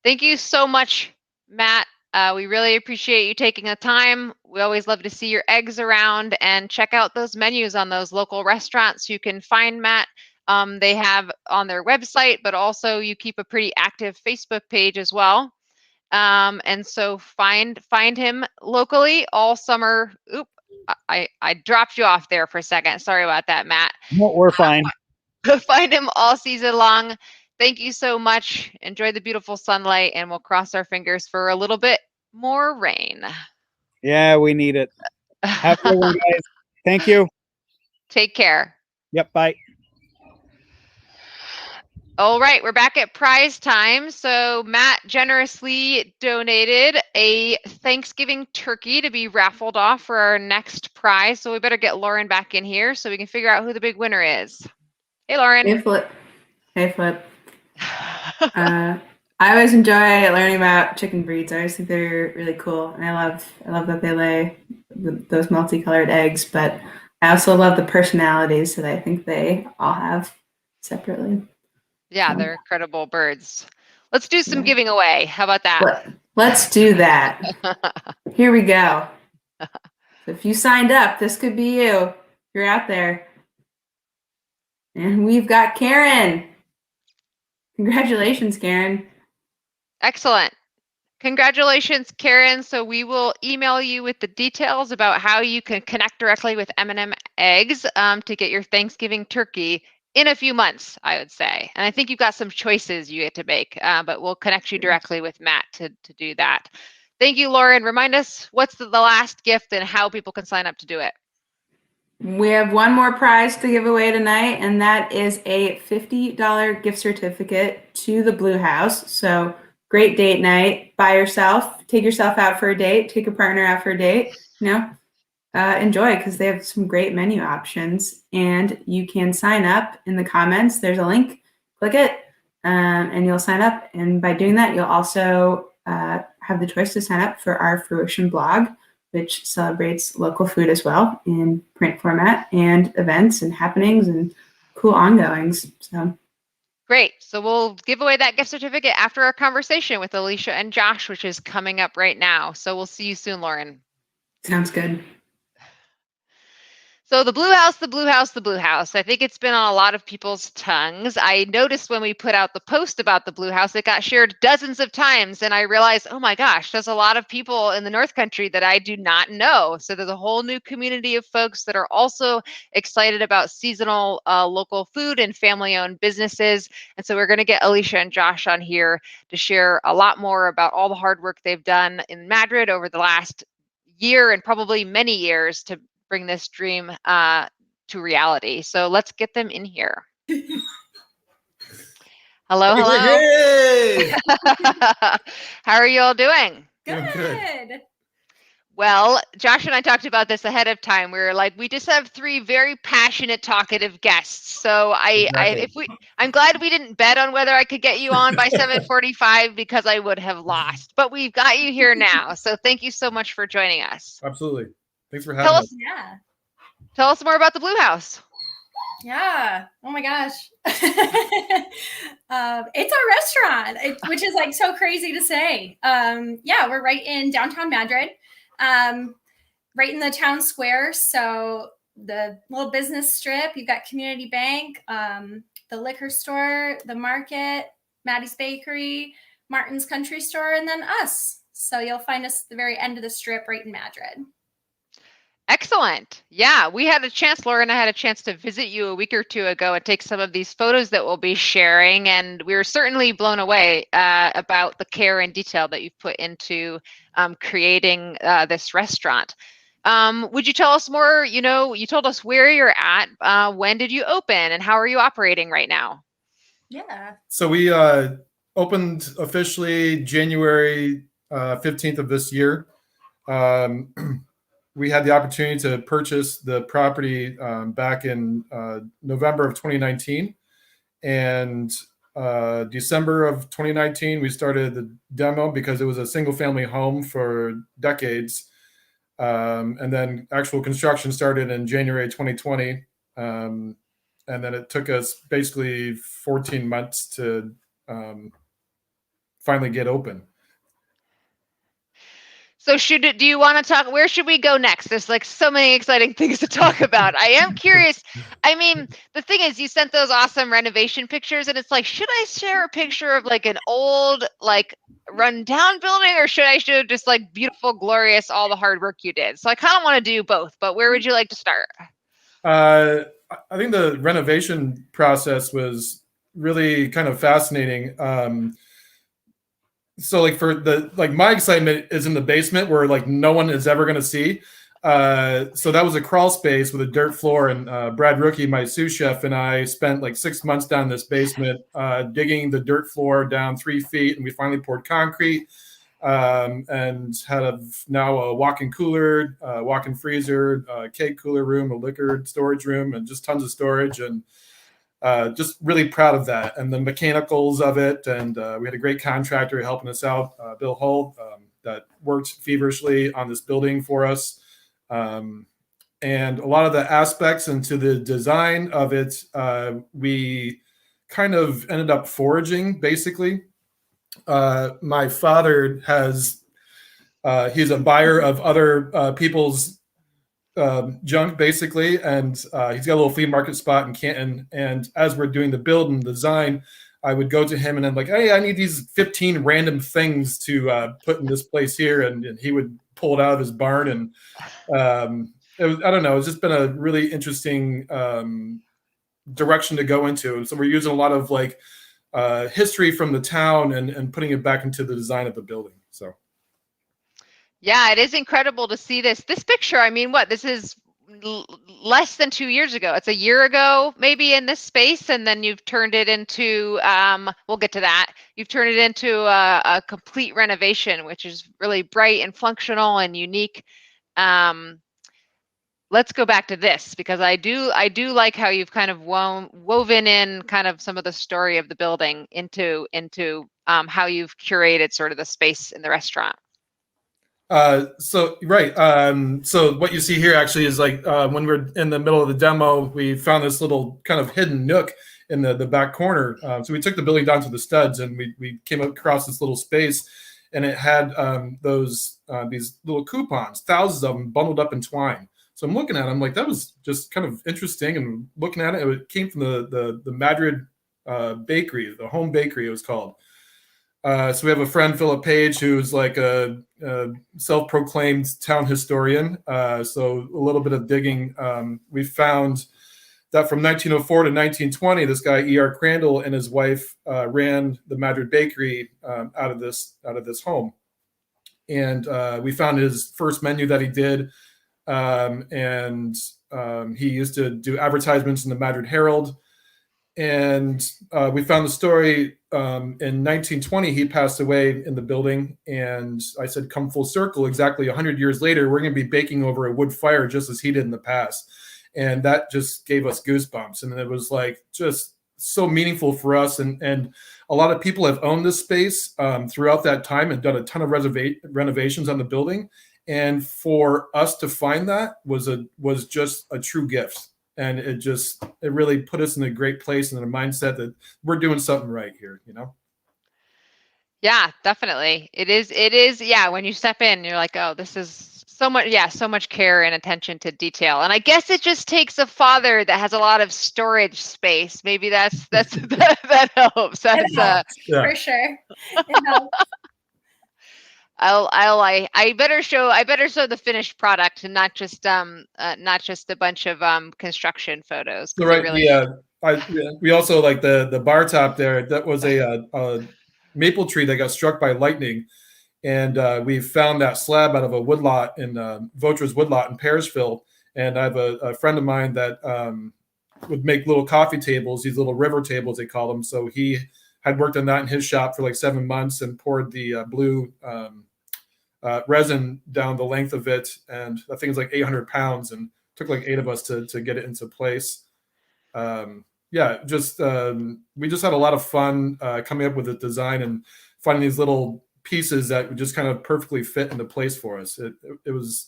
Speaker 1: Thank you so much, Matt. We really appreciate you taking the time. We always love to see your eggs around, and check out those menus on those local restaurants. You can find Matt. They have on their website, but also you keep a pretty active Facebook page as well. And so find him locally all summer. Oop, I dropped you off there for a second. Sorry about that, Matt.
Speaker 4: No, we're fine.
Speaker 1: Find him all season long. Thank you so much. Enjoy the beautiful sunlight, and we'll cross our fingers for a little bit more rain.
Speaker 4: Yeah, we need it. Have a good one, guys. Thank you.
Speaker 1: Take care.
Speaker 4: Yep, bye.
Speaker 1: All right, we're back at prize time. So Matt generously donated a Thanksgiving turkey to be raffled off for our next prize. So we better get Lauren back in here so we can figure out who the big winner is. Hey, Lauren.
Speaker 2: Hey, Flip. Hey, Flip. I always enjoy learning about chicken breeds. I always think they're really cool, and I love that they lay those multicolored eggs. But I also love the personalities that I think they all have separately.
Speaker 1: Yeah, they're incredible birds. Let's do some giving away. How about that?
Speaker 2: Let's do that. Here we go. So if you signed up, this could be you. You're out there. And we've got Karen. Congratulations, Karen.
Speaker 1: Excellent. Congratulations, Karen. So we will email you with the details about how you can connect directly with M&M Eggs to get your Thanksgiving turkey in a few months, I would say. And I think you've got some choices you get to make, but we'll connect you directly with Matt to do that. Thank you, Lauren. Remind us what's the last gift and how people can sign up to do it.
Speaker 2: We have one more prize to give away tonight, and that is a $50 gift certificate to the Blue House. So great date night by yourself. Take yourself out for a date. Take a partner out for a date. Enjoy, because they have some great menu options. And you can sign up in the comments. There's a link. Click it, and you'll sign up. And by doing that, you'll also have the choice to sign up for our Fruition blog, which celebrates local food as well in print format, and events and happenings and cool ongoings. So
Speaker 1: great. So we'll give away that gift certificate after our conversation with Alicia and Josh, which is coming up right now. So we'll see you soon, Lauren.
Speaker 2: sounds good.
Speaker 1: So the Blue House, the Blue House, the Blue House. I think it's been on a lot of people's tongues. I noticed when we put out the post about the Blue House, it got shared dozens of times. And I realized, oh my gosh, there's a lot of people in the North Country that I do not know. So there's a whole new community of folks that are also excited about seasonal local food and family-owned businesses. And so we're going to get Alicia and Josh on here to share a lot more about all the hard work they've done in Madrid over the last year and probably many years to bring this dream to reality. So let's get them in here. Hello, hello.
Speaker 5: Hey!
Speaker 1: How are you all doing?
Speaker 5: Good.
Speaker 1: Well, Josh and I talked about this ahead of time. We were like, we just have three very passionate, talkative guests. So I'm glad we didn't bet on whether I could get you on by 7:45 because I would have lost. But we've got you here now. So thank you so much for joining us.
Speaker 5: Absolutely. Thanks for having us.
Speaker 6: Yeah.
Speaker 1: Tell us more about the Blue House.
Speaker 6: Yeah. Oh my gosh. It's our restaurant, which is like so crazy to say. Yeah, we're right in downtown Madrid, right in the town square. So the little business strip, you've got Community Bank, the liquor store, the market, Maddie's Bakery, Martin's Country Store, and then us. So you'll find us at the very end of the strip right in Madrid.
Speaker 1: Excellent. Yeah, we had a chance, Laura and I had a chance to visit you a week or two ago and take some of these photos that we'll be sharing. And we were certainly blown away about the care and detail that you've put into creating this restaurant. Would you tell us more? You know, you told us where you're at. When did you open and how are you operating right now?
Speaker 6: Yeah.
Speaker 5: So we opened officially January 15th of this year. We had the opportunity to purchase the property back in November of 2019. And December of 2019, we started the demo because it was a single family home for decades. And then actual construction started in January 2020. And then it took us basically 14 months to finally get open.
Speaker 1: So do you want to talk, where should we go next? There's like so many exciting things to talk about. I am curious. I mean, the thing is you sent those awesome renovation pictures and it's like, should I share a picture of like an old, like run down building or should I show just like beautiful, glorious, all the hard work you did? So I kind of want to do both, but where would you like to start?
Speaker 5: I think the renovation process was really kind of fascinating. So like my excitement is in the basement where like no one is ever going to see. So that was a crawl space with a dirt floor, and Brad Rookie, my sous chef, and I spent like 6 months down this basement, digging the dirt floor down 3 feet, and we finally poured concrete, and had now a walk-in cooler, walk-in freezer, cake cooler room, a liquor storage room, and just tons of storage, and just really proud of that and the mechanicals of it. And we had a great contractor helping us out, Bill Hull, that worked feverishly on this building for us. And a lot of the aspects into the design of it, we kind of ended up foraging, basically. My father he's a buyer of other people's junk, basically, and he's got a little flea market spot in Canton. And as we're doing the build and design, I would go to him and I'm like, hey, I need these 15 random things to put in this place here, and he would pull it out of his barn. And I don't know, it's just been a really interesting direction to go into. So we're using a lot of like history from the town and putting it back into the design of the building. So
Speaker 1: yeah, it is incredible to see this picture. I mean, this is less than 2 years ago. It's a year ago, maybe, in this space, and then you've turned it into, we'll get to that. You've turned it into a complete renovation, which is really bright and functional and unique. let's go back to this, because I do like how you've kind of woven in kind of some of the story of the building into how you've curated sort of the space in the restaurant.
Speaker 5: So what you see here actually is like when we're in the middle of the demo, we found this little kind of hidden nook in the back corner. So we took the building down to the studs, and we came across this little space, and it had these little coupons, thousands of them bundled up in twine. So I'm looking at them like that was just kind of interesting, and looking at it, it came from the Madrid bakery, the home bakery it was called. So we have a friend, Philip Page, who's like a self-proclaimed town historian. So a little bit of digging. We found that from 1904 to 1920, this guy, E.R. Crandall, and his wife ran the Madrid bakery out of this home. And we found his first menu that he did. And he used to do advertisements in the Madrid Herald. And we found the story in 1920, he passed away in the building. And I said, come full circle, exactly 100 years later, we're going to be baking over a wood fire just as he did in the past. And that just gave us goosebumps. And it was like just so meaningful for us. And a lot of people have owned this space throughout that time and done a ton of renovations on the building. And for us to find that was just a true gift. And it really put us in a great place and in a mindset that we're doing something right here, you know?
Speaker 1: Yeah, definitely. It is. Yeah. When you step in, you're like, oh, this is so much care and attention to detail. And I guess it just takes a father that has a lot of storage space. Maybe that helps.
Speaker 6: For sure. It helps.
Speaker 1: I better show the finished product and not just a bunch of construction photos.
Speaker 5: So right, we also like the bar top there. That was a maple tree that got struck by lightning, and we found that slab out of a woodlot in Vautra's woodlot in Parishville. And I have a friend of mine that would make little coffee tables, these little river tables they call them. So he had worked on that in his shop for like 7 months and poured the blue resin down the length of it, and I think it's like 800 pounds, and took like 8 of us to get it into place. We just had a lot of fun coming up with the design and finding these little pieces that would just kind of perfectly fit into place for us. It was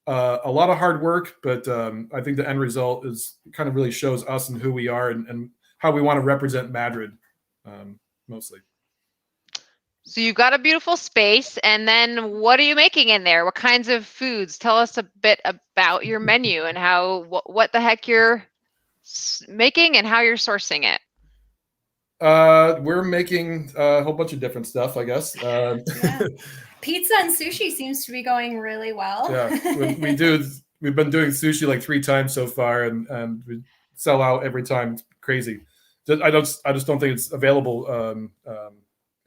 Speaker 5: a lot of hard work, but I think the end result kind of really shows us and who we are and how we want to represent Madrid mostly.
Speaker 1: So you've got a beautiful space, and then what are you making in there? What kinds of foods? Tell us a bit about your menu and what the heck you're making and how you're sourcing it.
Speaker 5: We're making a whole bunch of different stuff, I guess.
Speaker 6: Yeah. Pizza and sushi seems to be going really well.
Speaker 5: Yeah, we've been doing sushi like 3 times so far, and we sell out every time. It's crazy. I just don't think it's available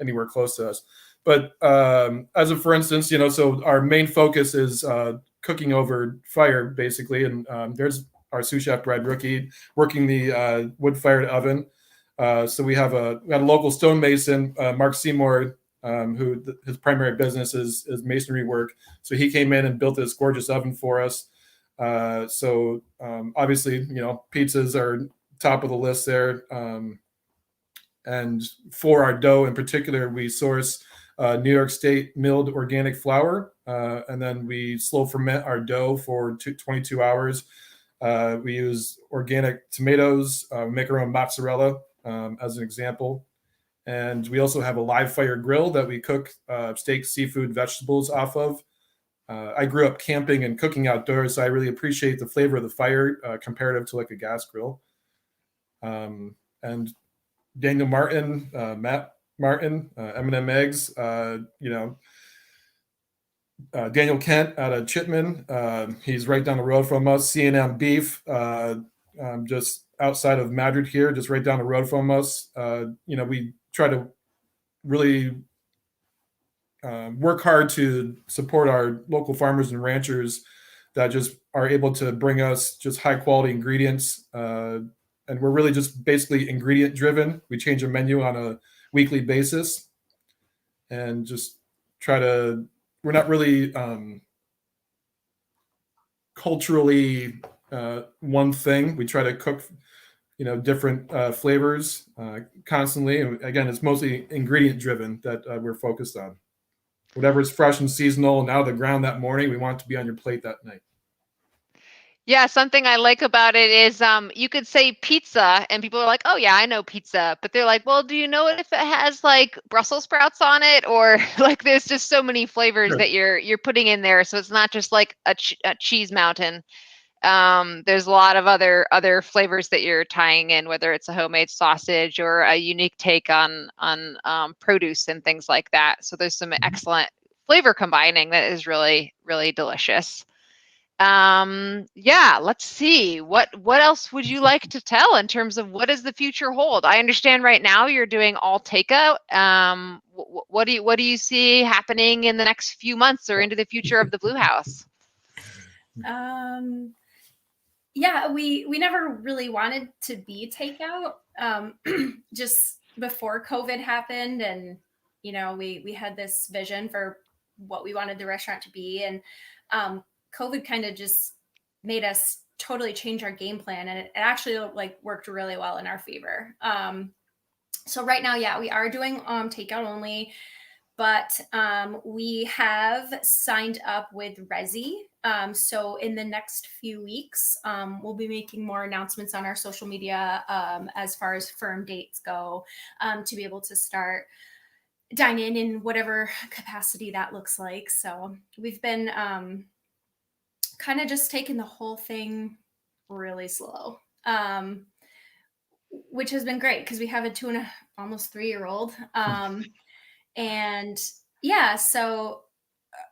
Speaker 5: anywhere close to us. But as of, for instance, so our main focus is cooking over fire, basically. And there's our sous chef, Brad Rookie, working the wood-fired oven. So we had a local stonemason, Mark Seymour, who his primary business is masonry work. So he came in and built this gorgeous oven for us. So obviously, pizzas are top of the list there. And for our dough in particular, we source New York State milled organic flour, and then we slow ferment our dough for 22 hours. We use organic tomatoes, make our own mozzarella as an example. And we also have a live fire grill that we cook steak, seafood, vegetables off of. I grew up camping and cooking outdoors, so I really appreciate the flavor of the fire comparative to like a gas grill. And Daniel Martin, Matt Martin, M&M Eggs, Daniel Kent out of Chitman. He's right down the road from us. C&M Beef, just outside of Madrid here, just right down the road from us. We try to really work hard to support our local farmers and ranchers that just are able to bring us just high quality ingredients. And we're really just basically ingredient driven. We change our menu on a weekly basis and just we're not really culturally one thing. We try to cook, different flavors constantly. And again, it's mostly ingredient driven that we're focused on. Whatever is fresh and seasonal and out of the ground that morning, we want it to be on your plate that night.
Speaker 1: Yeah, something I like about it is you could say pizza and people are like, oh yeah, I know pizza. But they're like, well, do you know if it has like Brussels sprouts on it? Or like there's just so many flavors that you're putting in there. So it's not just like a cheese mountain. There's a lot of other flavors that you're tying in, whether it's a homemade sausage or a unique take on produce and things like that. So there's some excellent flavor combining that is really, really delicious. Yeah, let's see. What else would you like to tell in terms of what does the future hold? I understand right now you're doing all takeout. What do you see happening in the next few months or into the future of the Blue House?
Speaker 6: Yeah, we never really wanted to be takeout. Just before COVID happened, and we had this vision for what we wanted the restaurant to be, and COVID kind of just made us totally change our game plan, and it actually worked really well in our favor. So right now, yeah, we are doing takeout only, but we have signed up with Resi. So in the next few weeks, we'll be making more announcements on our social media as far as firm dates go, to be able to start dine in whatever capacity that looks like. So we've been kind of just taking the whole thing really slow, which has been great because we have a almost 3-year-old. And yeah, so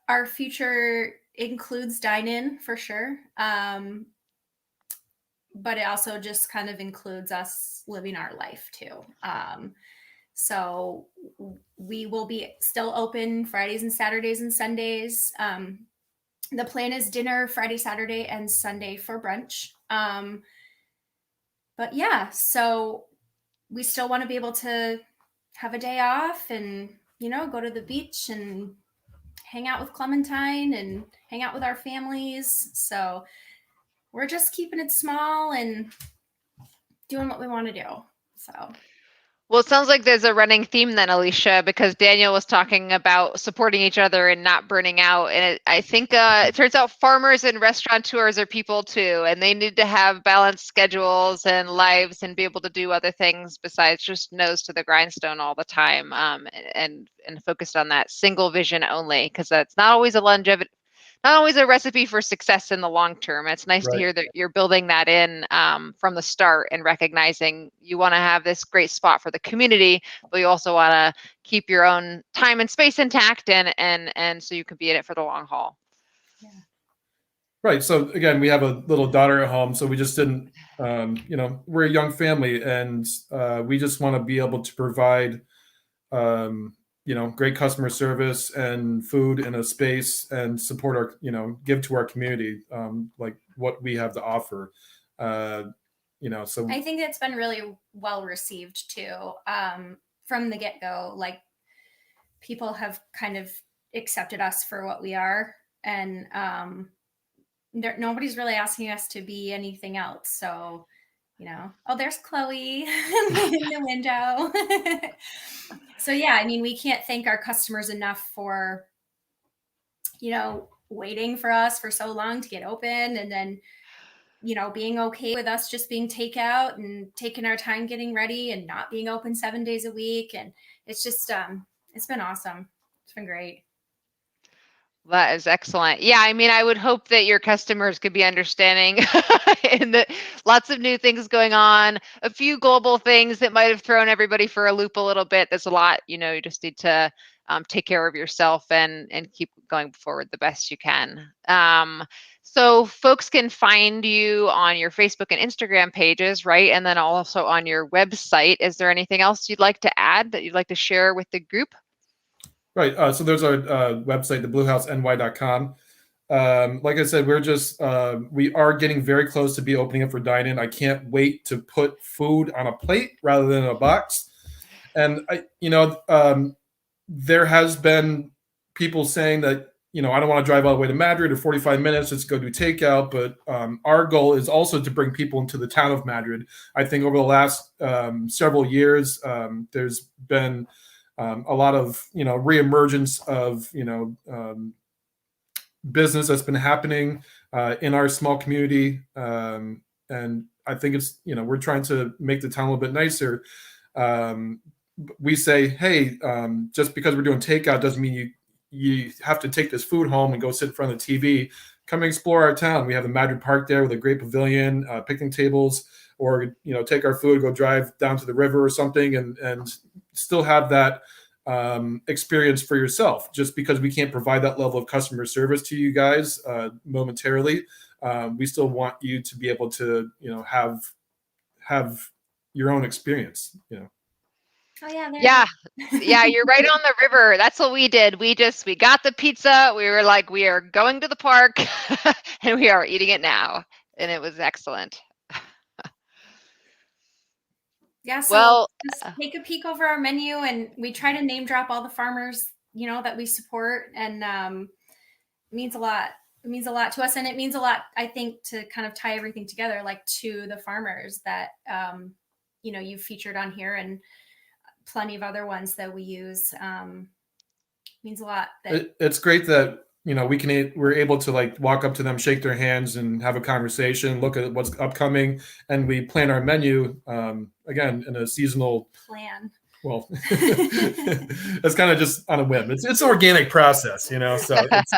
Speaker 6: our future includes dine-in for sure. But it also just kind of includes us living our life too. So we will be still open Fridays and Saturdays and Sundays. The plan is dinner Friday, Saturday, and Sunday for brunch. But yeah, so we still want to be able to have a day off and, go to the beach and hang out with Clementine and hang out with our families. So we're just keeping it small and doing what we want to do. So.
Speaker 1: Well, it sounds like there's a running theme then, Alicia, because Daniel was talking about supporting each other and not burning out. And I think it turns out farmers and restaurateurs are people too, and they need to have balanced schedules and lives and be able to do other things besides just nose to the grindstone all the time, and focused on that single vision only, because that's not always a recipe for success in the long term. It's nice to hear that you're building that in from the start and recognizing you want to have this great spot for the community, but you also want to keep your own time and space intact, and so you can be in it for the long haul.
Speaker 6: Yeah.
Speaker 5: Right. So again, we have a little daughter at home, so we just didn't, we're a young family, and we just want to be able to provide great customer service and food in a space and support our, give to our community, like what we have to offer. So
Speaker 6: I think it's been really well received too. From the get-go, like people have kind of accepted us for what we are, and nobody's really asking us to be anything else. So, oh, there's Chloe in the window. So yeah, I mean, we can't thank our customers enough for, waiting for us for so long to get open, and then, being okay with us just being takeout and taking our time getting ready and not being open 7 days a week. And it's just, it's been awesome. It's been great.
Speaker 1: That is excellent. Yeah, I mean, I would hope that your customers could be understanding and that lots of new things going on, a few global things that might have thrown everybody for a loop a little bit. There's a lot, you just need to take care of yourself and keep going forward the best you can. So folks can find you on your Facebook and Instagram pages, right? And then also on your website. Is there anything else you'd like to add that you'd like to share with the group?
Speaker 5: Right. So there's our website, thebluehouseny.com. Like I said, we are getting very close to be opening up for dine-in. I can't wait to put food on a plate rather than a box. And there has been people saying that, I don't want to drive all the way to Madrid or 45 minutes just go do takeout. But our goal is also to bring people into the town of Madrid. I think over the last several years, there's been a lot of reemergence of business that's been happening in our small community, and I think it's we're trying to make the town a little bit nicer. We say, hey, just because we're doing takeout doesn't mean you have to take this food home and go sit in front of the TV. Come and explore our town. We have the Madrid Park there with a great pavilion, picnic tables, or take our food, go drive down to the river or something, and still have that experience for yourself. Just because we can't provide that level of customer service to you guys momentarily, we still want you to be able to have your own experience.
Speaker 6: Oh yeah.
Speaker 1: Yeah, you're right on the river. That's what we did. We got the pizza. We were like, we are going to the park and we are eating it now. And it was excellent.
Speaker 6: Yeah, so just take a peek over our menu, and we try to name drop all the farmers, that we support, and it means a lot. It means a lot to us, and it means a lot, I think, to kind of tie everything together, like to the farmers that you've featured on here, and plenty of other ones that we use. Means a lot.
Speaker 5: It's great that we're able to walk up to them, shake their hands, and have a conversation, look at what's upcoming, and we plan our menu again in a seasonal
Speaker 6: plan.
Speaker 5: Well, it's kind of just on a whim. It's an organic process, so it's,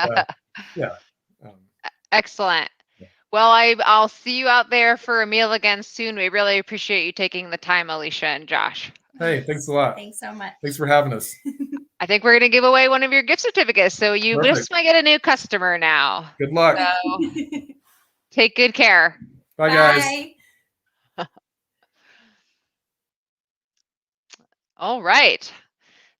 Speaker 5: yeah.
Speaker 1: Excellent.
Speaker 5: Yeah.
Speaker 1: Well, I'll see you out there for a meal again soon. We really appreciate you taking the time, Alicia and Josh.
Speaker 5: Hey, thanks a lot.
Speaker 6: Thanks so much.
Speaker 5: Thanks for having us.
Speaker 1: I think we're going to give away one of your gift certificates, so you
Speaker 5: Perfect.
Speaker 1: just might get a new customer now.
Speaker 5: Good luck.
Speaker 1: So, take good care.
Speaker 5: Bye, guys.
Speaker 1: All right.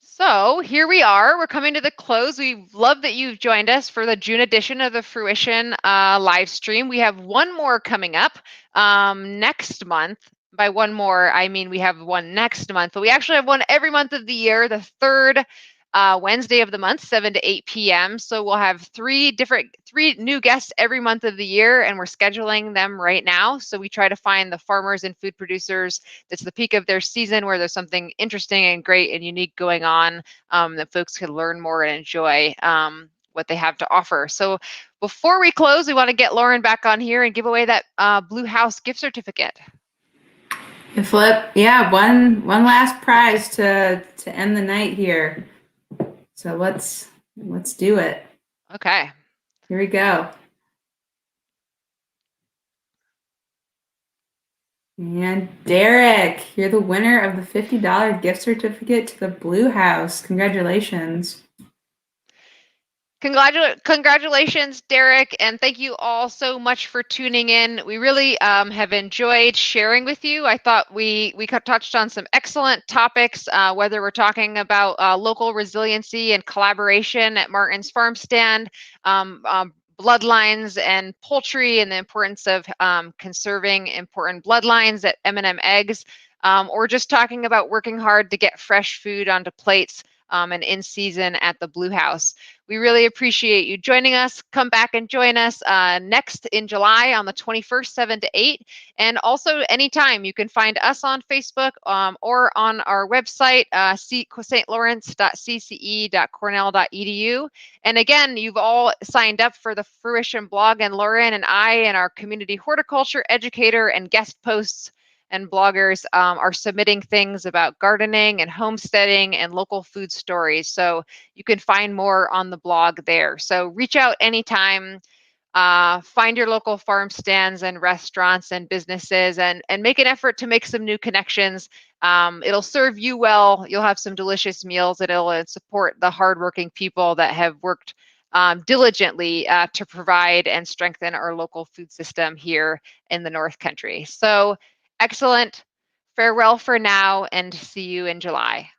Speaker 1: So here we are. We're coming to the close. We love that you've joined us for the June edition of the Fruition live stream. We have one more coming up next month. By one more, I mean we have one next month, but we actually have one every month of the year, the third Wednesday of the month, 7 to 8 p.m. So we'll have three new guests every month of the year, and we're scheduling them right now. So we try to find the farmers and food producers that's the peak of their season, where there's something interesting and great and unique going on that folks can learn more and enjoy what they have to offer. So before we close, we want to get Lauren back on here and give away that Blue House gift certificate.
Speaker 2: Flip, yeah, one last prize to end the night here. So let's do it.
Speaker 1: Okay.
Speaker 2: Here we go. And Derek, you're the winner of the $50 gift certificate to the Blue House. Congratulations.
Speaker 1: Congratulations, Derek, and thank you all so much for tuning in. We really have enjoyed sharing with you. I thought we touched on some excellent topics, whether we're talking about local resiliency and collaboration at Martin's Farmstand, bloodlines and poultry, and the importance of conserving important bloodlines at M&M Eggs, or just talking about working hard to get fresh food onto plates and in season at the Blue House. We really appreciate you joining us. Come back and join us next in July on the 21st, 7 to 8. And also anytime you can find us on Facebook or on our website, stlawrence.cce.cornell.edu. And again, you've all signed up for the Fruition blog, and Lauren and I and our community horticulture educator and guest posts and bloggers are submitting things about gardening and homesteading and local food stories. So you can find more on the blog there. So reach out anytime, find your local farm stands and restaurants and businesses, and make an effort to make some new connections. It'll serve you well. You'll have some delicious meals, and it'll support the hardworking people that have worked diligently to provide and strengthen our local food system here in the North Country. So excellent. Farewell for now, and see you in July.